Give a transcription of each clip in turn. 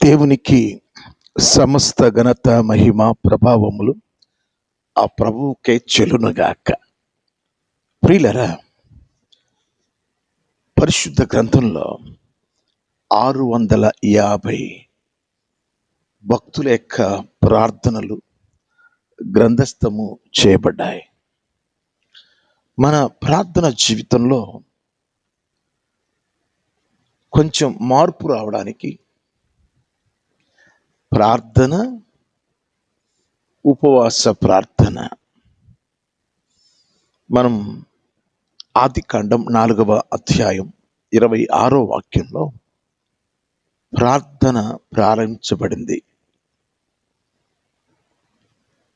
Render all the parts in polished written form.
దేవునికి సమస్త ఘనత మహిమ ప్రభావములు ఆ ప్రభువుకే చెలునుగాక. ప్రియులరా, పరిశుద్ధ గ్రంథంలో 650 భక్తుల యొక్క ప్రార్థనలు గ్రంథస్థము చేయబడ్డాయి. మన ప్రార్థన జీవితంలో కొంచెం మార్పు రావడానికి ప్రార్థన, ఉపవాస ప్రార్థన. మనం ఆదికాండం 4వ అధ్యాయం 26వ వాక్యంలో ప్రార్థన ప్రారంభించబడింది.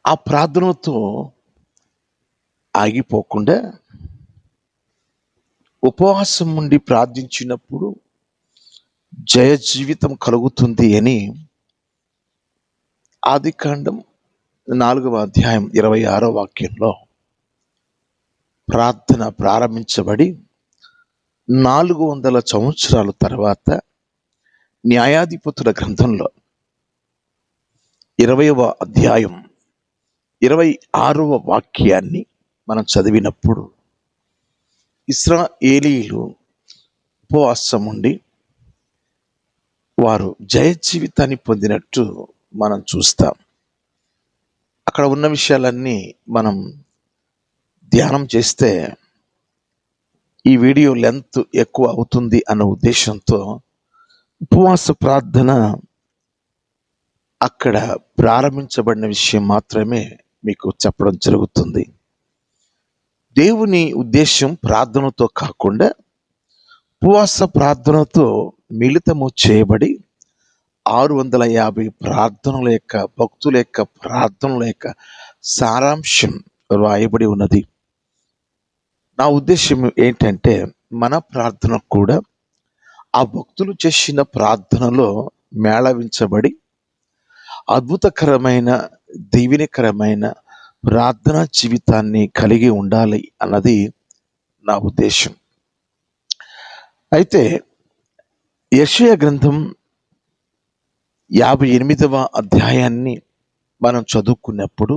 ఆ ప్రార్థనతో ఆగిపోకుండా ఉపవాసం ఉండి ప్రార్థించినప్పుడు జయ జీవితం కలుగుతుంది అని ఆదికాండం 4వ అధ్యాయం 26వ వాక్యంలో ప్రార్థన ప్రారంభించబడి 400 సంవత్సరాల తర్వాత న్యాయాధిపతుల గ్రంథంలో 20వ అధ్యాయం 26వ వాక్యాన్ని మనం చదివినప్పుడు ఇశ్రాయేలీయులు ఉపవాసం ఉండి వారు జయ జీవితాన్ని పొందినట్టు మనం చూస్తాం. అక్కడ ఉన్న విషయాలన్నీ మనం ధ్యానం చేస్తే ఈ వీడియో లెంత్ ఎక్కువ అవుతుంది అన్న ఉద్దేశంతో ఉపవాస ప్రార్థన అక్కడ ప్రారంభించబడిన విషయం మాత్రమే మీకు చెప్పడం జరుగుతుంది. దేవుని ఉద్దేశం ప్రార్థనతో కాకుండా ఉపవాస ప్రార్థనతో మిళితము చేయబడి 650 ప్రార్థనల యొక్క భక్తుల యొక్క ప్రార్థనల యొక్క సారాంశం రాయబడి ఉన్నది. నా ఉద్దేశం ఏంటంటే మన ప్రార్థన కూడా ఆ భక్తులు చేసిన ప్రార్థనలో మేళవించబడి అద్భుతకరమైన దీవెనకరమైన ప్రార్థనా జీవితాన్ని కలిగి ఉండాలి అన్నది నా ఉద్దేశం. అయితే యెషయా గ్రంథం 58వ అధ్యాయాన్ని మనం చదువుకున్నప్పుడు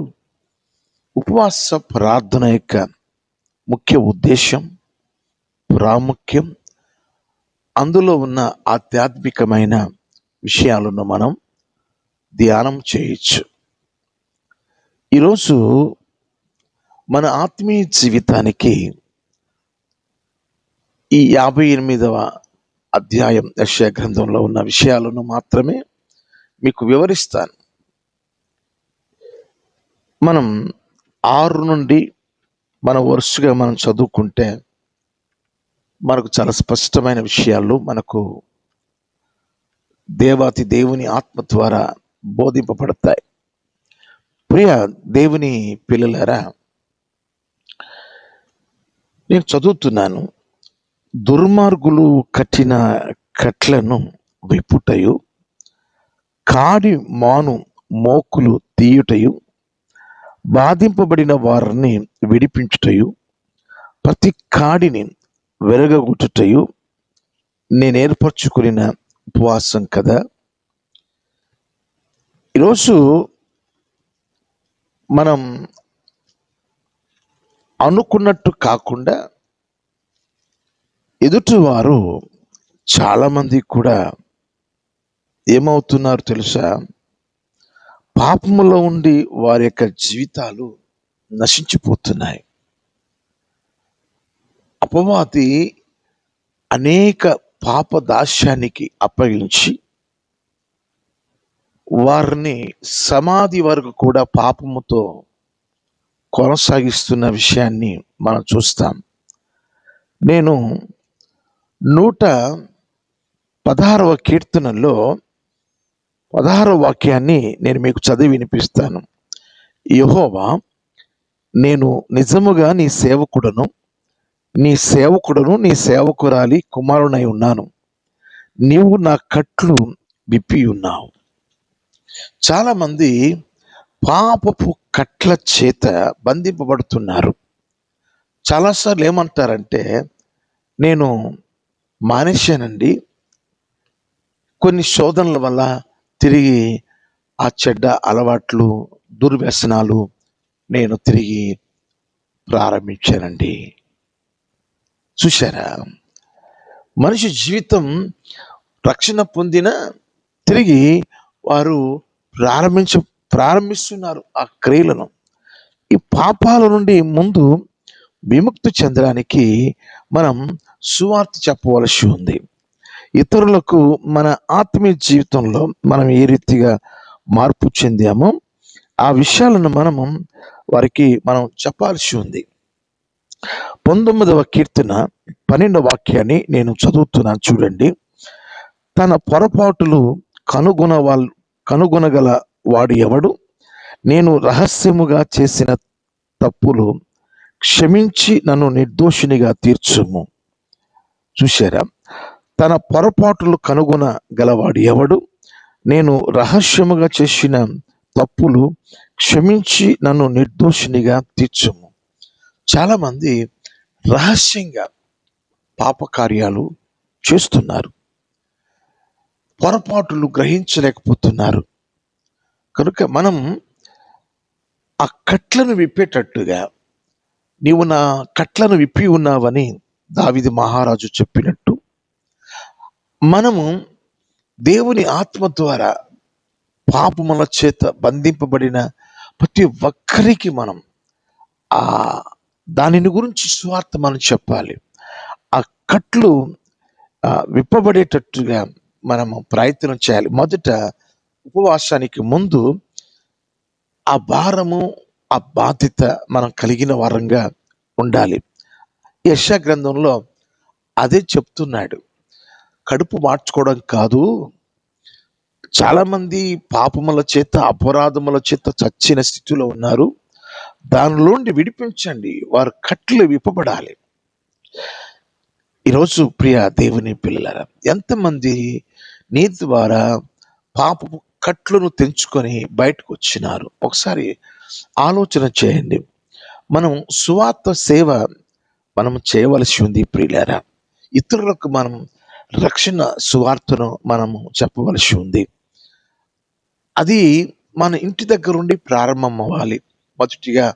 ఉపవాస ప్రార్థన యొక్క ముఖ్య ఉద్దేశం, ప్రాముఖ్యం, అందులో ఉన్న ఆధ్యాత్మికమైన విషయాలను మనం ధ్యానం చేయొచ్చు. ఈరోజు మన ఆత్మీయ జీవితానికి ఈ 58వ అధ్యాయం యెషయా గ్రంథంలో ఉన్న విషయాలను మాత్రమే మీకు వివరిస్తాను. మనం 6 నుండి మన వరుసగా మనం చదువుకుంటే మనకు చాలా స్పష్టమైన విషయాలు మనకు దేవాతి దేవుని ఆత్మ ద్వారా బోధింపబడతాయి. ప్రియ దేవుని పిల్లలారా, నేను చదువుతున్నాను. దుర్మార్గులు కట్టిన కట్లను విప్పుటయు, కాడి మాను మోకులు తీయుటయు, బాధింపబడిన వారిని విడిపించుటయు, ప్రతి కాడిని వెరగొట్టుటయు నేను ఏర్పరచుకున్న ఉపవాసం కదా. ఈరోజు మనం అనుకున్నట్టు కాకుండా ఎదుటివారు చాలామంది కూడా ఏమవుతున్నారు తెలుసా? పాపములో ఉండి వారి యొక్క జీవితాలు నశించిపోతున్నాయి. అపవాది అనేక పాప దాస్యానికి అప్పగించి వారిని సమాధి వరకు కూడా పాపముతో కొనసాగిస్తున్న విషయాన్ని మనం చూస్తాం. నేను 116వ కీర్తనలో 16వ వాక్యాన్ని నేను మీకు చదివి వినిపిస్తాను. యెహోవా, నేను నిజముగా నీ సేవకుడను, నీ సేవకురాలి కుమారునై ఉన్నాను. నీవు నా కట్లు విప్పి ఉన్నావు. చాలామంది పాపపు కట్ల చేత బంధింపబడుతున్నారు. చాలాసార్లు ఏమంటారంటే, నేను మానేశానండి, కొన్ని శోధనల వల్ల తిరిగి ఆ చెడ్డ అలవాట్లు, దుర్వ్యసనాలు నేను తిరిగి ప్రారంభించానండి. చూశారా? మనిషి జీవితం రక్షణ పొందిన తిరిగి వారు ప్రారంభిస్తున్నారు ఆ క్రియలను. ఈ పాపాల నుండి ముందు విముక్తి చెందడానికి మనం సువార్త చెప్పవలసి ఉంది. ఇతరులకు మన ఆత్మీయ జీవితంలో మనం ఏ రీతిగా మార్పు చెందామో ఆ విషయాలను వారికి మనం చెప్పాల్సి ఉంది. 19వ కీర్తన 12వ వాక్యాన్ని నేను చదువుతున్నాను, చూడండి. తన పొరపాటులు కనుగొనగల వాడు ఎవడు? నేను రహస్యముగా చేసిన తప్పులు క్షమించి నన్ను నిర్దోషినిగా తీర్చుము. చూశారా? తన పొరపాటులు కనుగొనగలవాడు ఎవడు? నేను రహస్యముగా చేసిన తప్పులు క్షమించి నన్ను నిర్దోషినిగా తీర్చుము. చాలామంది రహస్యంగా పాపకార్యాలు చేస్తున్నారు, పొరపాటులు గ్రహించలేకపోతున్నారు. కనుక మనం ఆ కట్లను విప్పేటట్టుగా, నీవు నా కట్లను విప్పి ఉన్నావని దావీదు మహారాజు చెప్పినట్టు, మనము దేవుని ఆత్మ ద్వారా పాపముల చేత బంధింపబడిన ప్రతి ఒక్కరికి మనం దానిని గురించి సువార్త మనం చెప్పాలి. ఆ కట్లు విప్పబడేటట్టుగా మనము ప్రయత్నం చేయాలి. మొదట ఉపవాసానికి ముందు ఆ భారము, ఆ బాధ్యత మనం కలిగిన వారంగా ఉండాలి. యెషయా గ్రంథంలో అదే చెప్తున్నాడు. కడుపు మార్చుకోవడం కాదు, చాలామంది పాపముల చేత, అపరాధముల చేత చచ్చిన స్థితిలో ఉన్నారు, దానిలోండి విడిపించండి, వారు కట్లు విప్పబడాలి. ఈరోజు ప్రియ దేవుని పిల్లలారా, ఎంతమంది నీ ద్వారా పాపపు కట్లను తెంచుకొని బయటకు వచ్చినారు? ఒకసారి ఆలోచన చేయండి. మనం సువార్త సేవ మనం చేయవలసి ఉంది ప్రియులారా. ఇతరులకు మనం రక్షణ సువార్తను మనము చెప్పవలసి ఉంది. అది మన ఇంటి దగ్గర నుండి ప్రారంభం అవ్వాలి. మొదటిగా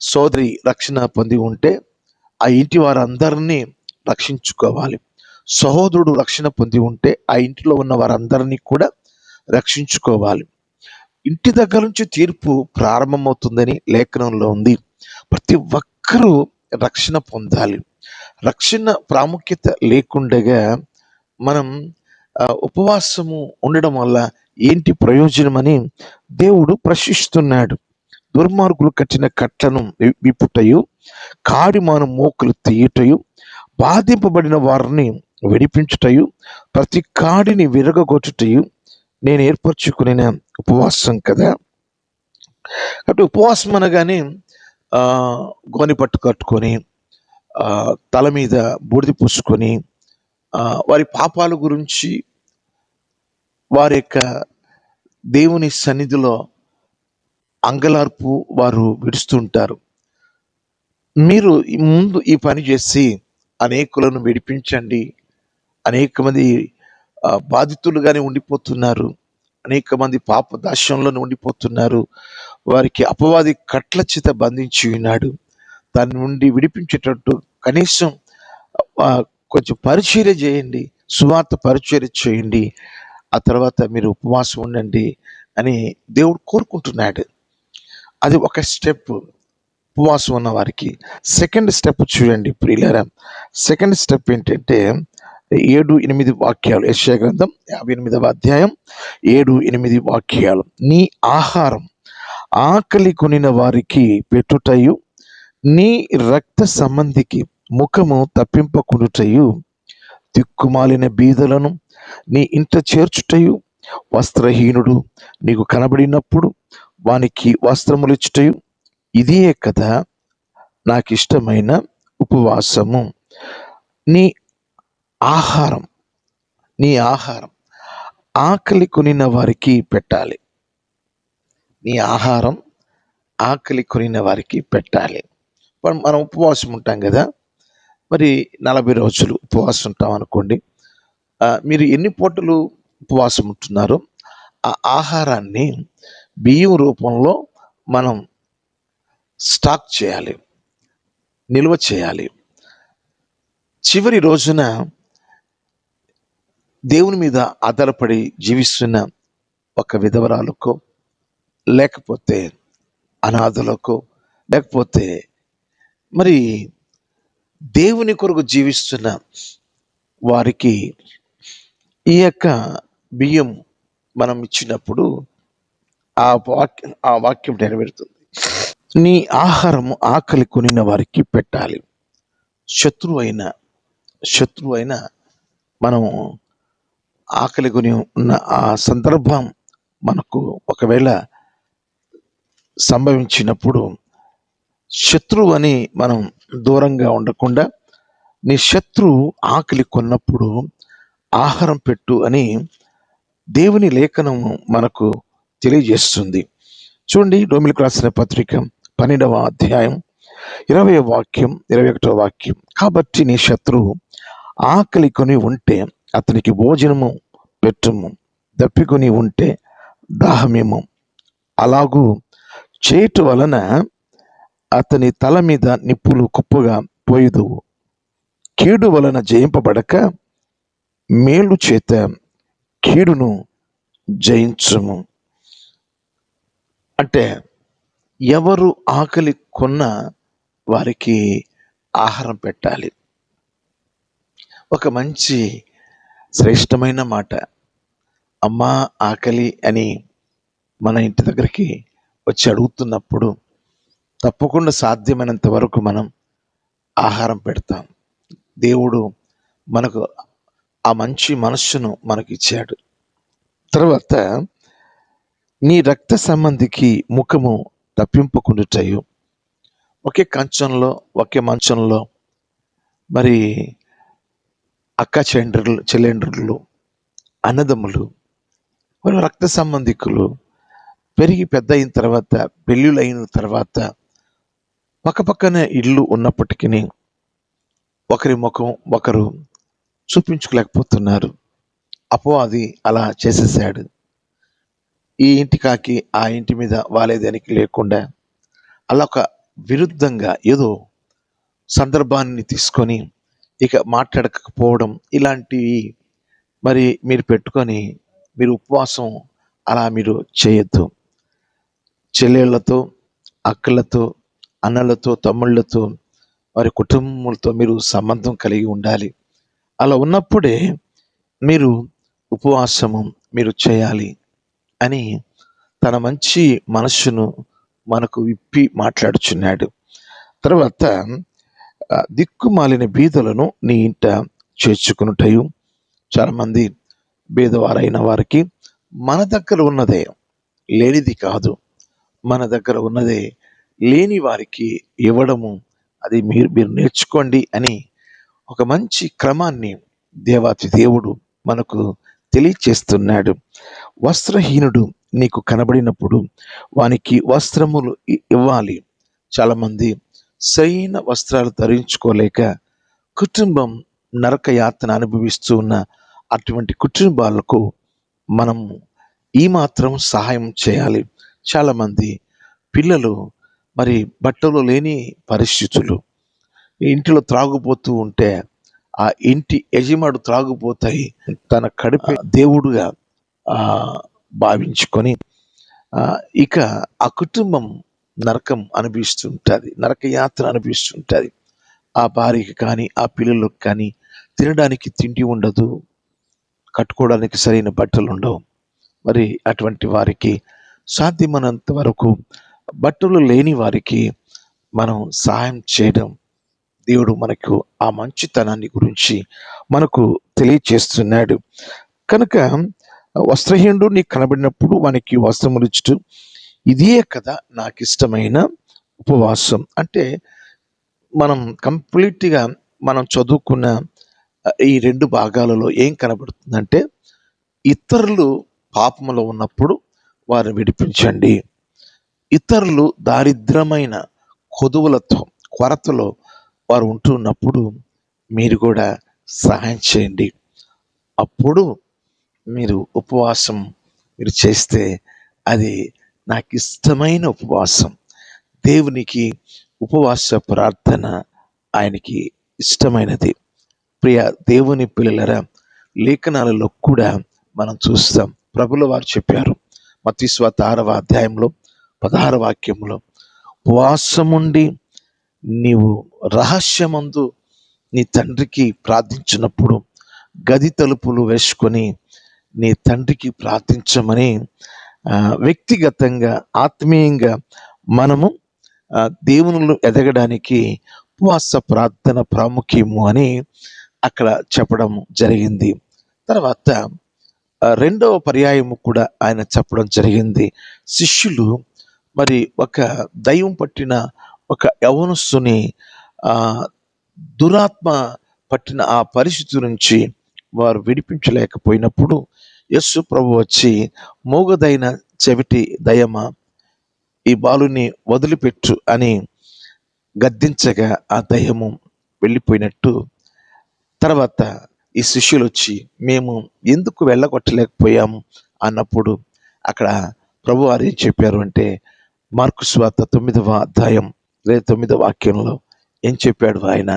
సోదరి రక్షణ పొంది ఉంటే ఆ ఇంటి వారందరినీ రక్షించుకోవాలి. సహోదరుడు రక్షణ పొంది ఉంటే ఆ ఇంటిలో ఉన్న వారందరినీ కూడా రక్షించుకోవాలి. ఇంటి దగ్గర నుంచి తీర్పు ప్రారంభమవుతుందని లేఖనంలో ఉంది. ప్రతి ఒక్కరూ రక్షణ పొందాలి. రక్షణ ప్రాముఖ్యత లేకుండగా మనం ఉపవాసము ఉండడం వల్ల ఏంటి ప్రయోజనమని దేవుడు ప్రశ్నిస్తున్నాడు. దుర్మార్గులు కట్టిన కట్లను విప్పుటయు, కాడిమాను మోకులు తీయుటయు, బాధింపబడిన వారిని విడిపించుటయు, ప్రతి కాడిని విరగొట్టుటయు నేను ఏర్పరచుకునే ఉపవాసం కదా. కాబట్టి ఉపవాసం అనగానే గోని పట్టు కట్టుకొని, తల మీద బూడిద పూసుకొని, వారి పాపాల గురించి వారి యొక్క దేవుని సన్నిధిలో అంగలార్పు వారు విడుస్తుంటారు. మీరు ముందు ఈ పని చేసి అనేకులను విడిపించండి. అనేక మంది బాధితులుగానే ఉండిపోతున్నారు, అనేక మంది పాప దాస్యంలోనే ఉండిపోతున్నారు. వారికి అపవాది కట్ల చేత బంధించి ఉన్నాడు. దాని నుండి విడిపించేటట్టు కనీసం కొంచెం పరిచర్య చేయండి, సువార్త పరిచర్య చేయండి, ఆ తర్వాత మీరు ఉపవాసం ఉండండి అని దేవుడు కోరుకుంటున్నాడు. అది ఒక స్టెప్ ఉపవాసం ఉన్న వారికి. సెకండ్ స్టెప్ చూడండి ప్రియులారా. సెకండ్ స్టెప్ ఏంటంటే 7-8 వాక్యాలు. యెషయా గ్రంథం 58వ అధ్యాయం 7-8 వాక్యాలు. నీ ఆహారం ఆకలి కొనిన వారికి పెట్టుటయు, నీ రక్త సంబంధికి ముఖము తప్పింపకుండుటయు, దిక్కుమాలిన బీదలను నీ ఇంట చేర్చుటయు, వస్త్రహీనుడు నీకు కనబడినప్పుడు వానికి వస్త్రములు ఇచ్చుటయు, ఇదే కదా నాకు ఇష్టమైన ఉపవాసము. నీ ఆహారం ఆకలి కొనిన వారికి పెట్టాలి. నీ ఆహారం ఆకలి కొనిన వారికి పెట్టాలి. మనం ఉపవాసం ఉంటాం కదా, మరి 40 రోజులు ఉపవాసం ఉంటాం అనుకోండి. మీరు ఎన్ని పూటలు ఉపవాసం ఉంటున్నారో ఆ ఆహారాన్ని బియ్యం రూపంలో మనం స్టాక్ చేయాలి, నిల్వ చేయాలి. చివరి రోజున దేవుని మీద ఆధారపడి జీవిస్తున్న ఒక విధవరాలకో, లేకపోతే అనాథలకో, లేకపోతే మరి దేవుని కొరకు జీవిస్తున్న వారికి ఈ యొక్క బియ్యం మనం ఇచ్చినప్పుడు ఆ వాక్యం నెరవేరుతుంది. నీ ఆహారము ఆకలి కొనిన వారికి పెట్టాలి. శత్రువైన మనము ఆకలి కొని ఉన్న ఆ సందర్భం మనకు ఒకవేళ సంభవించినప్పుడు శత్రువు అని మనం దూరంగా ఉండకుండా, నీ శత్రువు ఆకలి కొన్నప్పుడు ఆహారం పెట్టు అని దేవుని లేఖనం మనకు తెలియజేస్తుంది. చూడండి, రోమిలకు రాసిన పత్రిక 12వ అధ్యాయం 20వ వాక్యం, 21వ వాక్యం. కాబట్టి నీ శత్రువు ఆకలి కొని ఉంటే అతనికి భోజనము పెట్టుము, దప్పికొని ఉంటే దాహమేమో. అలాగూ చేటు వలన అతని తల మీద నిప్పులు కుప్పగా పోయుదువు. కీడు వలన జయింపబడక మేలు చేత కీడును జయించుము. అంటే ఎవరు ఆకలి కొన్న వారికి ఆహారం పెట్టాలి. ఒక మంచి శ్రేష్టమైన మాట. అమ్మా ఆకలి అని మన ఇంటి దగ్గరికి వచ్చి అడుగుతున్నప్పుడు తప్పకుండా సాధ్యమైనంత వరకు మనం ఆహారం పెడతాం. దేవుడు మనకు ఆ మంచి మనస్సును మనకి ఇచ్చాడు. తర్వాత నీ రక్త సంబంధికి ముఖము తప్పింపకుండుటయు, ఒకే కంచంలో ఒకే మంచంలో మరి అక్క చెల్లెండ్రులు, అన్నదమ్ములు, వాళ్ళు రక్త సంబంధికులు పెరిగి పెద్ద అయిన తర్వాత, పెళ్ళిళ్ళు అయిన తర్వాత పక్కపక్కనే ఇల్లు ఉన్నప్పటికీ ఒకరి ముఖం ఒకరు చూపించుకోలేకపోతున్నారు. అపవాది అలా చేసేసాడు. ఈ ఇంటి కాకి ఆ ఇంటి మీద వాలేదానికి లేకుండా అలా ఒక విరుద్ధంగా ఏదో సందర్భాన్ని తీసుకొని ఇక మాట్లాడకపోవడం, ఇలాంటివి మరి మీరు పెట్టుకొని మీరు ఉపవాసం అలా మీరు చేయొద్దు. చెల్లెళ్లతో, అక్కలతో, అన్నలతో, తమ్ముళ్ళతో, వారి కుటుంబాలతో మీరు సంబంధం కలిగి ఉండాలి. అలా ఉన్నప్పుడే మీరు ఉపవాసము మీరు చేయాలి అని తన మంచి మనస్సును మనకు విప్పి మాట్లాడుచున్నాడు. తర్వాత దిక్కుమాలిన బీదలను నీ ఇంట చేర్చుకునుటయు. చాలామంది బీదవారైన వారికి మన దగ్గర ఉన్నదే, లేనిది కాదు, మన దగ్గర ఉన్నదే లేని వారికి ఇవ్వడము, అది మీరు నేర్చుకోండి అని ఒక మంచి క్రమాన్ని దేవాతి దేవుడు మనకు తెలియచేస్తున్నాడు. వస్త్రహీనుడు నీకు కనబడినప్పుడు వానికి వస్త్రములు ఇవ్వాలి. చాలామంది సరైన వస్త్రాలు ధరించుకోలేక కుటుంబం నరక యాతన అనుభవిస్తూ ఉన్న అటువంటి కుటుంబాలకు మనం ఈ మాత్రం సహాయం చేయాలి. చాలామంది పిల్లలు మరి బట్టలు లేని పరిస్థితులు, ఇంటిలో త్రాగుపోతూ ఉంటే ఆ ఇంటి యజమాడు త్రాగుపోతాయి తన కడుపు దేవుడుగా భావించుకొని ఇక ఆ కుటుంబం నరకం అనిపిస్తుంటుంది, నరక యాత్ర అనిపిస్తుంటుంది. ఆ భార్యకి కానీ ఆ పిల్లలకు కానీ తినడానికి తిండి ఉండదు, కట్టుకోవడానికి సరైన బట్టలు ఉండవు. మరి అటువంటి వారికి సాధ్యమైనంత వరకు బట్టలు లేని వారికి మనం సహాయం చేయడం, దేవుడు మనకు ఆ మంచితనాన్ని గురించి మనకు తెలియచేస్తున్నాడు. కనుక వస్త్రహీనుడు నీకు కనబడినప్పుడు వానికి వస్త్రములు ఇచ్చుట, ఇదే కదా నాకు ఇష్టమైన ఉపవాసం. అంటే మనం కంప్లీట్గా మనం చదువుకున్న ఈ 2 భాగాలలో ఏం కనబడుతుందంటే, ఇతరులు పాపములో ఉన్నప్పుడు వారిని విడిపించండి. ఇతరులు దారిద్రమైన కొదువులతో, కొరతలో వారు ఉంటున్నప్పుడు మీరు కూడా సహాయం చేయండి. అప్పుడు మీరు ఉపవాసం మీరు చేస్తే అది నాకు ఇష్టమైన ఉపవాసం. దేవునికి ఉపవాస ప్రార్థన ఆయనకి ఇష్టమైనది. ప్రియ దేవుని పిల్లలరా, లేఖనాలలో కూడా మనం చూస్తాం. ప్రభుల వారు చెప్పారు మత్తయి సువార్త 6వ అధ్యాయంలో 16వ వాక్యంలో, ఉపవాసముండి నీవు రహస్యమందు నీ తండ్రికి ప్రార్థించినప్పుడు గది తలుపులు వేసుకొని నీ తండ్రికి ప్రార్థించమని వ్యక్తిగతంగా ఆత్మీయంగా మనము దేవునిలో ఎదగడానికి ఉపవాస ప్రార్థన ప్రాముఖ్యము అని అక్కడ చెప్పడం జరిగింది. తర్వాత రెండవ పర్యాయము కూడా ఆయన చెప్పడం జరిగింది. శిష్యులు మరి ఒక దయ్యం పట్టిన ఒక యవనస్తుని దురాత్మ పట్టిన ఆ పరిస్థితి నుంచి వారు విడిపించలేకపోయినప్పుడు యేసు ప్రభు వచ్చి, మోగదైన చెవిటి దయమా ఈ బాలుని వదిలిపెట్టు అని గద్దించగా ఆ దయ్యము వెళ్ళిపోయినట్టు, తర్వాత ఈ శిష్యులు వచ్చి మేము ఎందుకు వెళ్ళగొట్టలేకపోయాము అన్నప్పుడు అక్కడ ప్రభు వారు ఏం చెప్పారు అంటే, మార్కు సువార్త 9వ అధ్యాయం 9వ వాక్యంలో ఏం చెప్పాడు ఆయన,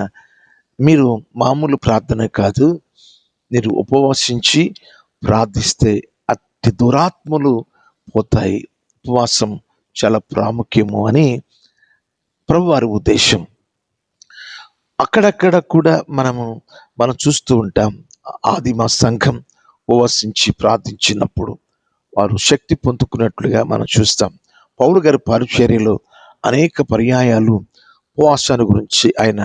మీరు మామూలు ప్రార్థన కాదు, మీరు ఉపవాసించి ప్రార్థిస్తే అట్టి దురాత్మలు పోతాయి. ఉపవాసం చాలా ప్రాముఖ్యము అని ప్రభువారి ఉద్దేశం. అక్కడక్కడ కూడా మనం చూస్తూ ఉంటాం. ఆదిమ సంఘం ఉపవసించి ప్రార్థించినప్పుడు వారు శక్తి పొందుకున్నట్లుగా మనం చూస్తాం. పౌలు గారి పరిచర్యలో అనేక పర్యాయాలు ఉపవాసాన్ని గురించి ఆయన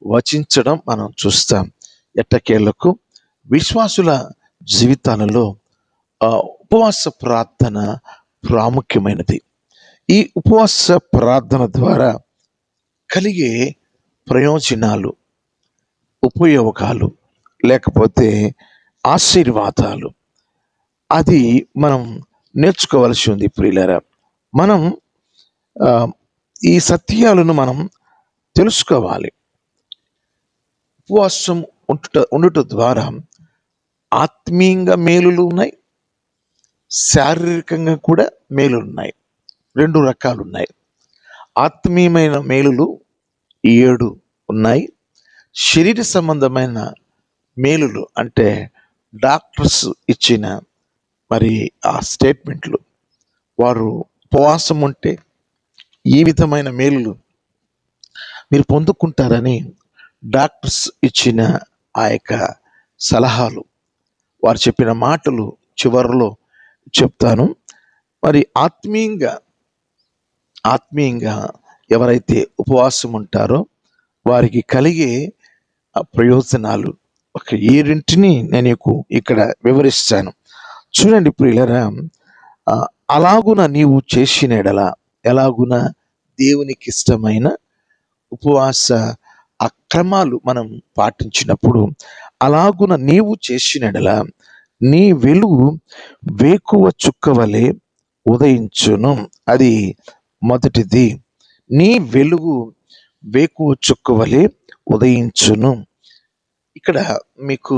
వచించడం మనం చూస్తాం. ఎట్టకేళ్లకు విశ్వాసుల జీవితాలలో ఉపవాస ప్రార్థన ప్రాముఖ్యమైనది. ఈ ఉపవాస ప్రార్థన ద్వారా కలిగే ప్రయోజనాలు, ఉపయోగాలు, లేకపోతే ఆశీర్వాదాలు, అది మనం నేర్చుకోవలసి ఉంది ప్రియులారా. మనం ఈ సత్యాలను మనం తెలుసుకోవాలి. ఉపవాసం ఉండుట ద్వారా ఆత్మీయంగా మేలులు ఉన్నాయి, శారీరకంగా కూడా మేలులు ఉన్నాయి. 2 రకాలు ఉన్నాయి. ఆత్మీయమైన మేలులు 7 ఉన్నాయి. శరీర సంబంధమైన మేలులు అంటే డాక్టర్స్ ఇచ్చిన మరి ఆ స్టేట్మెంట్లు, వారు ఉపవాసం ఉంటే ఈ విధమైన మేలులు మీరు పొందుకుంటారని డాక్టర్స్ ఇచ్చిన ఆ యొక్క సలహాలు, వారు చెప్పిన మాటలు చివరిలో చెప్తాను. మరి ఆత్మీయంగా ఎవరైతే ఉపవాసం ఉంటారో వారికి కలిగే ప్రయోజనాలు ఒక 7 నేను ఇక్కడ వివరిస్తాను. చూడండి ప్రియులరా, అలాగున నీవు చేసిన ఎడల, ఎలాగున దేవునికి ఇష్టమైన ఉపవాస అక్రమాలు మనం పాటించినప్పుడు, అలాగున నీవు చేసిన ఎడల నీ వెలుగు వేకువ చుక్కవలే ఉదయించును. అది మొదటిది. నీ వెలుగు వేకువ చుక్కవలే ఉదయించును. ఇక్కడ మీకు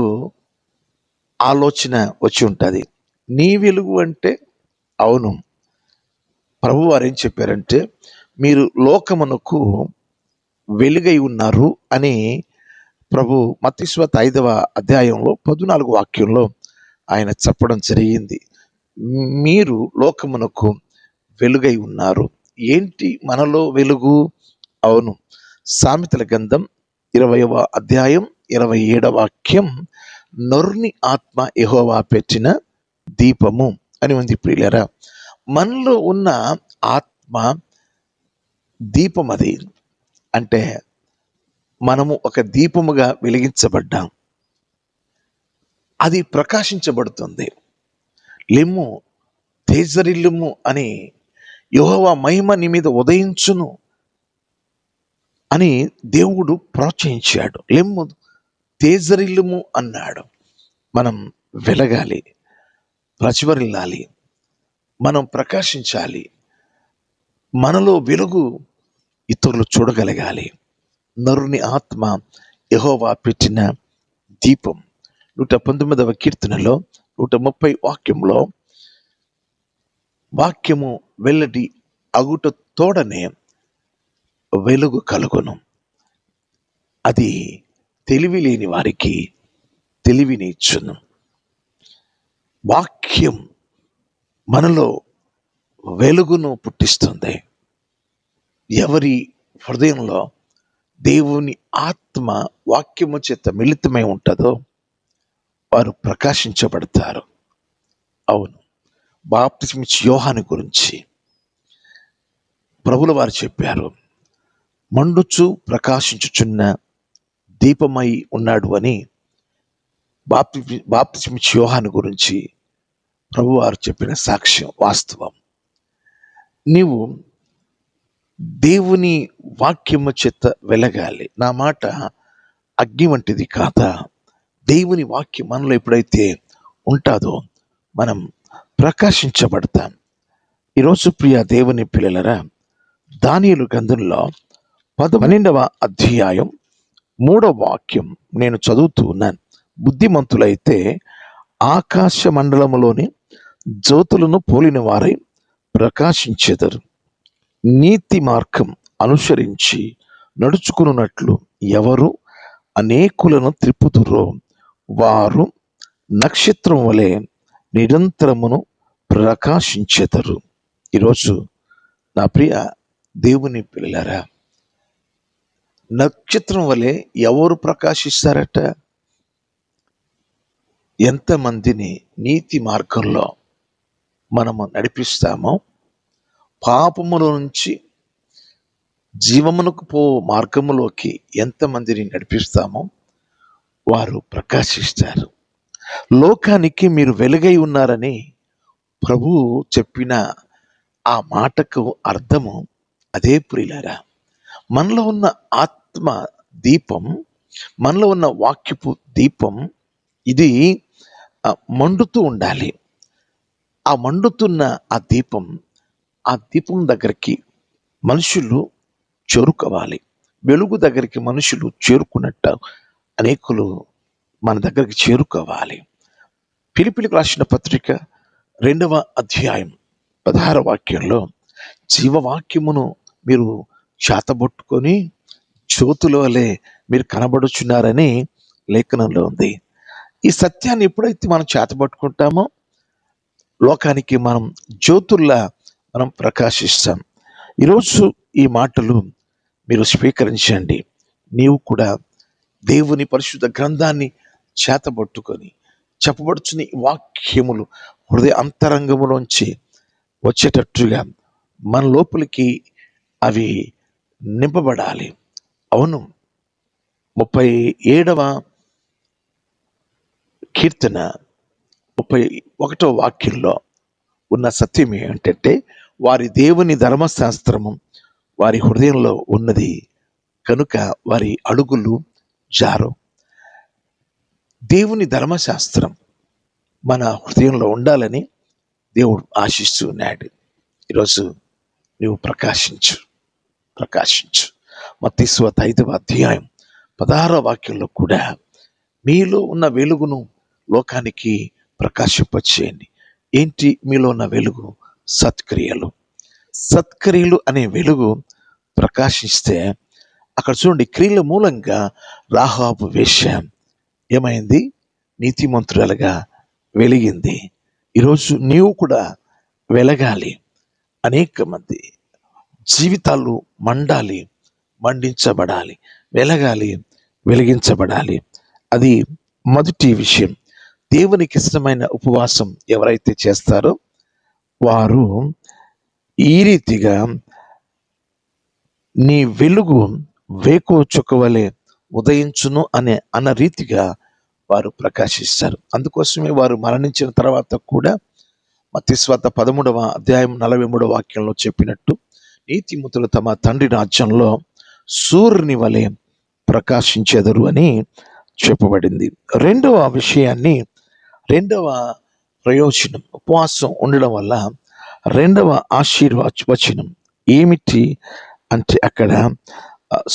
ఆలోచన వచ్చి ఉంటుంది, నీ వెలుగు అంటే అవును, ప్రభు వారు ఏం చెప్పారంటే మీరు లోకమునకు వెలుగై ఉన్నారు అని ప్రభు మత్తయి సువార్త 5వ అధ్యాయంలో 14వ వాక్యంలో ఆయన చెప్పడం జరిగింది. మీరు లోకమునకు వెలుగై ఉన్నారు. ఏంటి మనలో వెలుగు? అవును, సామెతల గ్రంథం 20వ అధ్యాయం 27వ వాక్యం, నరుని ఆత్మ యెహోవా పెట్టిన దీపము అని ఉంది ప్రియులారా. మనలో ఉన్న ఆత్మ దీపం. అది అంటే మనము ఒక దీపముగా వెలిగించబడ్డాం, అది ప్రకాశించబడుతుంది. లెమ్ము తేజరిల్లుము అని, యెహోవా మహిమ నీ మీద ఉదయించును అని దేవుడు ప్రోత్సహించాడు. లెమ్ము తేజరిల్లుము అన్నాడు. మనం వెలగాలి, ప్రజ్వరిల్లాలి, మనం ప్రకాశించాలి. మనలో వెలుగు ఇతరులు చూడగలగాలి. నరుని ఆత్మ యెహోవా పెట్టిన దీపం. 119వ కీర్తనలో 130 వాక్యంలో వాక్యము వెల్లడి అగుట తోడనే వెలుగు కలుగును. అది తెలివి లేని వారికి తెలివిని ఇచ్చును. వాక్యం మనలో వెలుగును పుట్టిస్తుంది. ఎవరి హృదయంలో దేవుని ఆత్మ వాక్యము చేత మిళితమై ఉంటుందో వారు ప్రకాశించబడతారు. అవును, బాప్తిస్మిచ్చి యోహాను గురించి ప్రభుల వారు చెప్పారు, మండుచు ప్రకాశించుచున్న దీపమై ఉన్నాడు అని. బాప్తిస్మిచ్చి యోహాను గురించి ప్రభువారు చెప్పిన సాక్ష్యం వాస్తవం. నీవు దేవుని వాక్యము చేత వెలగాలి. నా మాట అగ్ని వంటిది కాదా? దేవుని వాక్యం మనలో ఎప్పుడైతే ఉంటుందో మనం ప్రకాశించబడతాం. ఈరోజు ప్రియ దేవుని పిల్లలరా, దానియేలు గ్రంథంలో 12వ అధ్యాయం 3వ వాక్యం నేను చదువుతూ ఉన్నాను. బుద్ధిమంతులైతే ఆకాశ మండలములోని జ్యోతులను పోలిన వారై ప్రకాశించెదరు. నీతి మార్గం అనుసరించి నడుచుకున్నట్లు ఎవరు అనేకులను త్రిప్పుతురో వారు నక్షత్రం వలె నిరంతరమును ప్రకాశించెదరు. ఈరోజు నా ప్రియ దేవుని పిల్లలారా, నక్షత్రం వలె ఎవరు ప్రకాశిస్తారట? ఎంతమందిని నీతి మార్గంలో మనము నడిపిస్తామో, పాపములో నుంచి జీవమునకు పో మార్గములోకి ఎంతమందిని నడిపిస్తామో వారు ప్రకాశిస్తారు. లోకానికి మీరు వెలుగై ఉన్నారని ప్రభువు చెప్పిన ఆ మాటకు అర్థము అదే ప్రియులారా. మనలో ఉన్న ఆత్మ దీపం, మనలో ఉన్న వాక్యపు దీపం, ఇది మండుతూ ఉండాలి. ఆ మండుతున్న ఆ దీపం దగ్గరికి మనుషులు చేరుకోవాలి. వెలుగు దగ్గరికి మనుషులు చేరుకున్నట్టు అనేకులు మన దగ్గరికి చేరుకోవాలి. ఫిలిప్పీయులకు రాసిన పత్రిక 2వ అధ్యాయం 16వ వాక్యంలో జీవవాక్యమును మీరు చేతబొట్టుకొని జ్యోతుల వలె మీరు కనబడుచున్నారని లేఖనంలో ఉంది. ఈ సత్యాన్ని ఎప్పుడైతే మనం చేతబట్టుకుంటామో లోకానికి మనం జ్యోతుల్లా మనం ప్రకాశిస్తాం. ఈరోజు ఈ మాటలు మీరు స్వీకరించండి. నీవు కూడా దేవుని పరిశుద్ధ గ్రంథాన్ని చేతబట్టుకొని చెప్పబడుచున్న ఈ వాక్యములు హృదయ అంతరంగములోంచి వచ్చేటట్టుగా మన లోపలికి అవి నింపబడాలి. అవును, 37వ కీర్తన 31వ వాక్యంలో ఉన్న సత్యం ఏంటంటే, వారి దేవుని ధర్మశాస్త్రము వారి హృదయంలో ఉన్నది కనుక వారి అడుగులు జారు. దేవుని ధర్మశాస్త్రం మన హృదయంలో ఉండాలని దేవుడు ఆశిస్తూ ఉన్నాడు. ఈరోజు నువ్వు ప్రకాశించు. మత్తయి సువార్త 5వ అధ్యాయం 16వ వాక్యంలో కూడా మీలో ఉన్న వెలుగును లోకానికి ప్రకాశింపచేయండి. ఏంటి మీలో ఉన్న వెలుగు? సత్క్రియలు అనే వెలుగు ప్రకాశిస్తే అక్కడ చూడండి, క్రియల మూలంగా రాహాబు వేశ్య ఏమైంది? నీతిమంతురాలుగా వెలిగింది. ఈరోజు నీవు కూడా వెలగాలి. అనేక మంది జీవితాలు మండించబడాలి, వెలగాలి, వెలిగించబడాలి. అది మొదటి విషయం. దేవునికి ఇష్టమైన ఉపవాసం ఎవరైతే చేస్తారో వారు ఈ రీతిగా నీ వెలుగు వేకువ చుక్క వలె ఉదయించును అన్న రీతిగా వారు ప్రకాశిస్తారు. అందుకోసమే వారు మరణించిన తర్వాత కూడా మత్తయి సువార్త 13వ అధ్యాయం 43వ వాక్యంలో చెప్పినట్టు నీతిమంతులు తమ తండ్రి రాజ్యంలో సూర్యుని వలె ప్రకాశించెదరు అని చెప్పబడింది. రెండవ ప్రయోజనం, ఉపవాసం ఉండడం వల్ల రెండవ ఆశీర్వచనం ఏమిటి అంటే, అక్కడ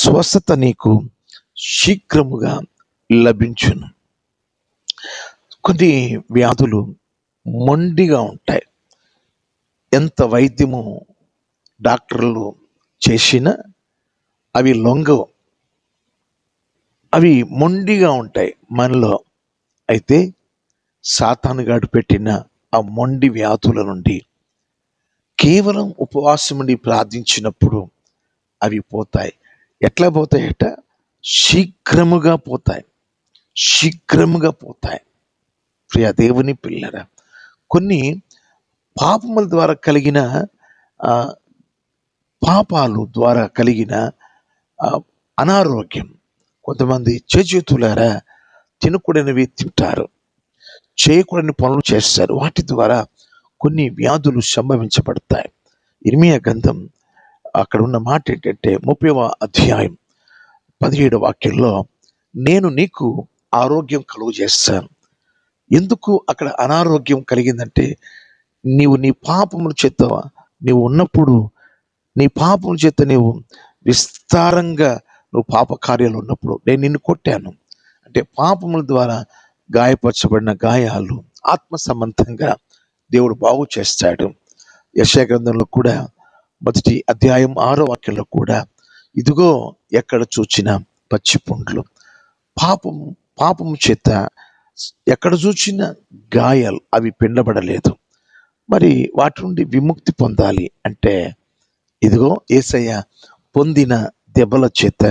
స్వస్థత నీకు శీఘ్రముగా లభించును. కొన్ని వ్యాధులు మొండిగా ఉంటాయి. ఎంత వైద్యము డాక్టర్లు చేసినా అవి లొంగవు, అవి మొండిగా ఉంటాయి మనలో. అయితే సాతానుగాడు పెట్టిన ఆ మొండి వ్యాధుల నుండి కేవలం ఉపవాసం ఉండి ప్రార్థించినప్పుడు అవి పోతాయి. ఎట్లా పోతాయట? శీఘ్రముగా పోతాయి, శీఘ్రముగా పోతాయి. ప్రియ దేవుని పిల్లరా, కొన్ని పాపముల ద్వారా కలిగిన ఆ, పాపాలు ద్వారా కలిగిన అనారోగ్యం, కొంతమంది చేతులారా తినకూడనివి తింటారు, చేయకూడని పనులు చేస్తారు, వాటి ద్వారా కొన్ని వ్యాధులు సంభవించబడతాయి. ఇర్మియా గ్రంథం అక్కడ ఉన్న మాట ఏంటంటే 30వ అధ్యాయం 17వ వాక్యంలో, నేను నీకు ఆరోగ్యం కలుగు చేస్తాను. ఎందుకు అక్కడ అనారోగ్యం కలిగిందంటే, నీవు నీ పాపముల చేత నీవు ఉన్నప్పుడు, నీ పాపముల చేత నీవు విస్తారంగా నువ్వు పాప కార్యాలు ఉన్నప్పుడు నేను నిన్ను కొట్టాను. అంటే పాపముల ద్వారా గాయపరచబడిన గాయాలు ఆత్మ సంబంధంగా దేవుడు బాగు చేస్తాడు. యెషయా గ్రంథంలో కూడా 1వ అధ్యాయం 6వ వాక్యంలో కూడా, ఇదిగో ఎక్కడ చూచిన పచ్చి పుండ్లు, పాపము చేత ఎక్కడ చూచిన గాయాలు, అవి పిండబడలేదు. మరి వాటి నుండి విముక్తి పొందాలి అంటే, ఇదిగో యేసయ్య పొందిన దెబ్బల చేత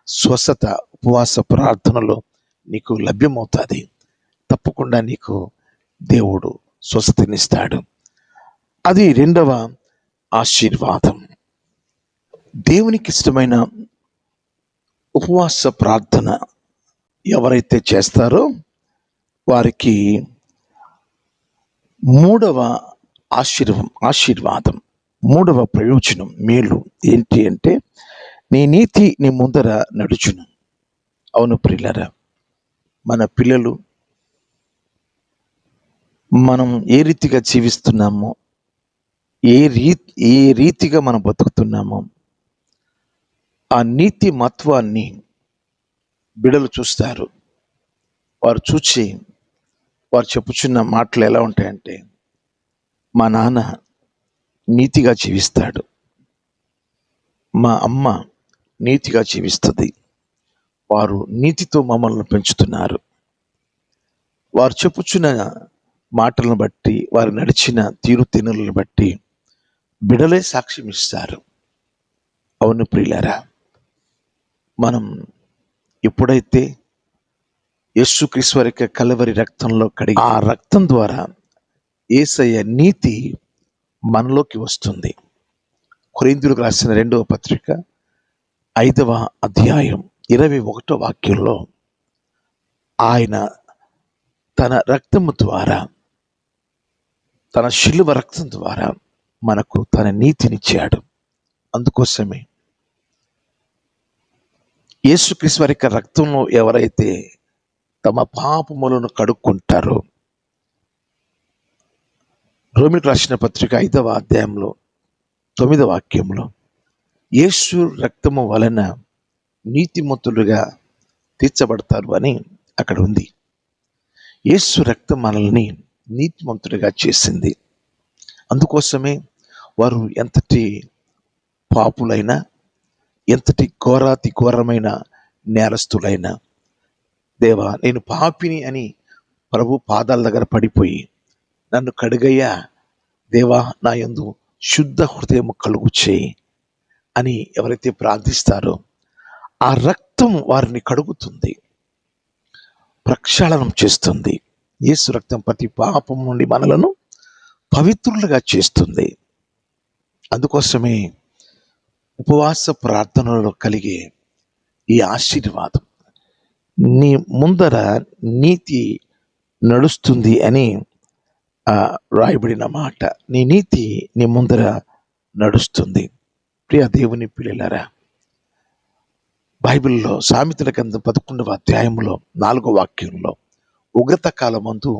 స్వస్థత ఉపవాస ప్రార్థనలో నీకు లభ్యమవుతుంది. తప్పకుండా నీకు దేవుడు స్వస్థతనిస్తాడు. అది 2వ ఆశీర్వాదం. దేవునికి ఇష్టమైన ఉపవాస ప్రార్థన ఎవరైతే చేస్తారో వారికి 3వ ఆశీర్వాదం, 3వ ప్రయోజనం, మేలు ఏంటి అంటే, నీ నీతి నీ ముందర నడుచును. అవును ప్రియులారా, మన పిల్లలు మనం ఏ రీతిగా జీవిస్తున్నామో, ఏ రీతిగా మనం బతుకుతున్నామో, ఆ నీతి మత్వాన్ని బిడలు చూస్తారు. వారు చూచి వారు చెప్పుచున్న మాటలు ఎలా ఉంటాయంటే, మా నాన్న నీతిగా జీవిస్తాడు, మా అమ్మ నీతిగా జీవిస్తుంది, వారు నీతితో మమ్మల్ని పెంచుతున్నారు. వారు చెప్పుచున్న మాటలను బట్టి, వారు నడిచిన తీరుతెన్నులను బట్టి బిడలే సాక్ష్యం ఇస్తారు. అవును ప్రియులారా, మనం ఎప్పుడైతే యేసుక్రీస్తు వారి కల్వరి రక్తంలో కడిగి, ఆ రక్తం ద్వారా యేసయ్య నీతి మనలోకి వస్తుంది. కొరింథీయులకు రాసిన 2వ పత్రిక 5వ అధ్యాయం 21వ వాక్యంలో, ఆయన తన రక్తము ద్వారా, తన శిలువ రక్తం ద్వారా మనకు తన నీతినిచ్చాడు. అందుకోసమే యేసుక్రీస్తు వారి రక్తంలో ఎవరైతే తమ పాపములను కడుక్కుంటారో, రోమీయులకు రాసిన పత్రిక 5వ అధ్యాయంలో 9వ వాక్యంలో, యేసు రక్తము వలన నీతిమంతులుగా తీర్చబడతారు అని అక్కడ ఉంది. యేసు రక్తం మనల్ని నీతిమంతులుగా చేసింది. అందుకోసమే వారు ఎంతటి పాపులైనా, ఎంతటి ఘోరమైన నేరస్తులైనా, దేవా నేను పాపిని అని ప్రభు పాదాల దగ్గర పడిపోయి, నన్ను కడుగయ్యా దేవా, నా యందు శుద్ధ హృదయం కలుగు చేయి అని ఎవరైతే ప్రార్థిస్తారో, ఆ రక్తం వారిని కడుగుతుంది, ప్రక్షాళనం చేస్తుంది. యేసు రక్తం ప్రతి పాపం నుండి మనలను పవిత్రులుగా చేస్తుంది. అందుకోసమే ఉపవాస ప్రార్థనలో కలిగే ఈ ఆశీర్వాదం, నీ ముందర నీతి నడుస్తుంది అని రాయబడిన మాట. నీ నీతి నీ ముందర నడుస్తుంది. ప్రియ దేవుని పిల్లలారా, బైబిల్లో సామెతల గ్రంథం 11వ అధ్యాయంలో 4వ వాక్యంలో, ఉగ్రత కాలమందు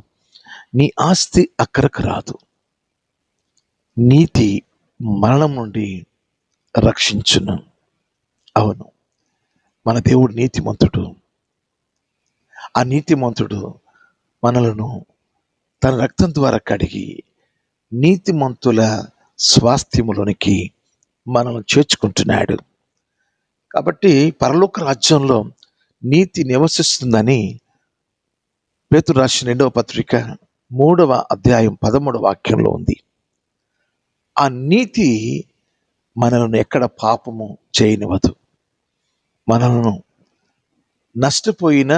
నీ ఆస్తి అక్కరకు రాదు, నీతి మరణం నుండి రక్షించును. అవును, మన దేవుడు నీతిమంతుడు. ఆ నీతిమంతుడు మనలను తన రక్తం ద్వారా కడిగి నీతిమంతుల స్వాస్థ్యములోనికి మనల్ని చేర్చుకుంటున్నాడు. కాబట్టి పరలోక రాజ్యంలో నీతి నివసిస్తుందని పేతురు రాసిన 2వ పత్రిక 3వ అధ్యాయం 13వ వాక్యంలో ఉంది. ఆ నీతి మనల్ని ఎక్కడ పాపము చేయనివ్వదు. మనలను నష్టపోయిన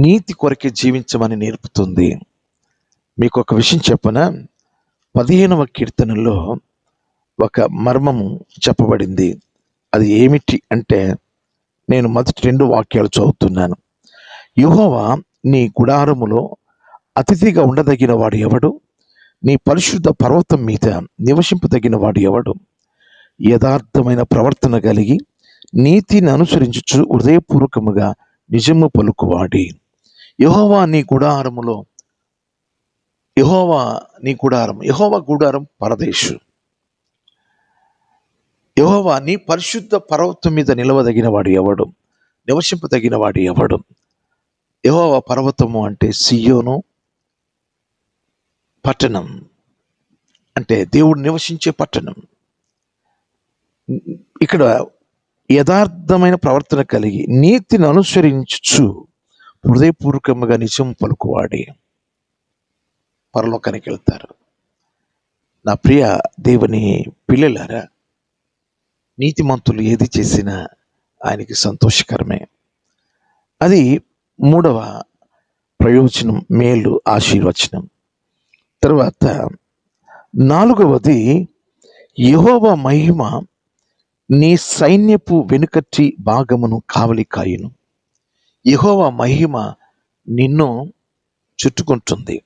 నీతి కొరకే జీవించమని నేర్పుతుంది. మీకు ఒక విషయం చెప్పనా? 15వ కీర్తనలో ఒక మర్మము చెప్పబడింది. అది ఏమిటి అంటే, నేను మొదటి 2 వాక్యాలు చదువుతున్నాను. యెహోవా నీ గుడారములో అతిథిగా ఉండదగిన వాడు ఎవడు? నీ పరిశుద్ధ పర్వతం మీద నివసింపదగిన వాడు ఎవడు? యథార్థమైన ప్రవర్తన కలిగి నీతిని అనుసరించుచు హృదయపూర్వకముగా నిజము పలుకువాడి. యెహోవా నీ గుడారం పరదేశు. యెహోవా నీ పరిశుద్ధ పర్వతం మీద నిలవదగిన వాడు ఎవడు? నివసింపదగిన వాడు ఎవడు? యెహోవా పర్వతము అంటే సియోను పట్టణం, అంటే దేవుడు నివసించే పట్టణం. ఇక్కడ యథార్థమైన ప్రవర్తన కలిగి నీతిని అనుసరించు హృదయపూర్వకముగా నిజం పలుకువాడి పరలోకానికి వెళ్తారు. నా ప్రియ దేవుని పిల్లలారా, నీతిమంతులు ఏది చేసినా ఆయనకి సంతోషకరమే. అది 3వ ప్రయోజనం, మేలు, ఆశీర్వచనం. తర్వాత 4వది, యెహోవా మహిమ నీ సైన్యపు వెనుకటి భాగమును కావలి కాయును. యెహోవా మహిమ నిన్ను చుట్టుకుంటుంది,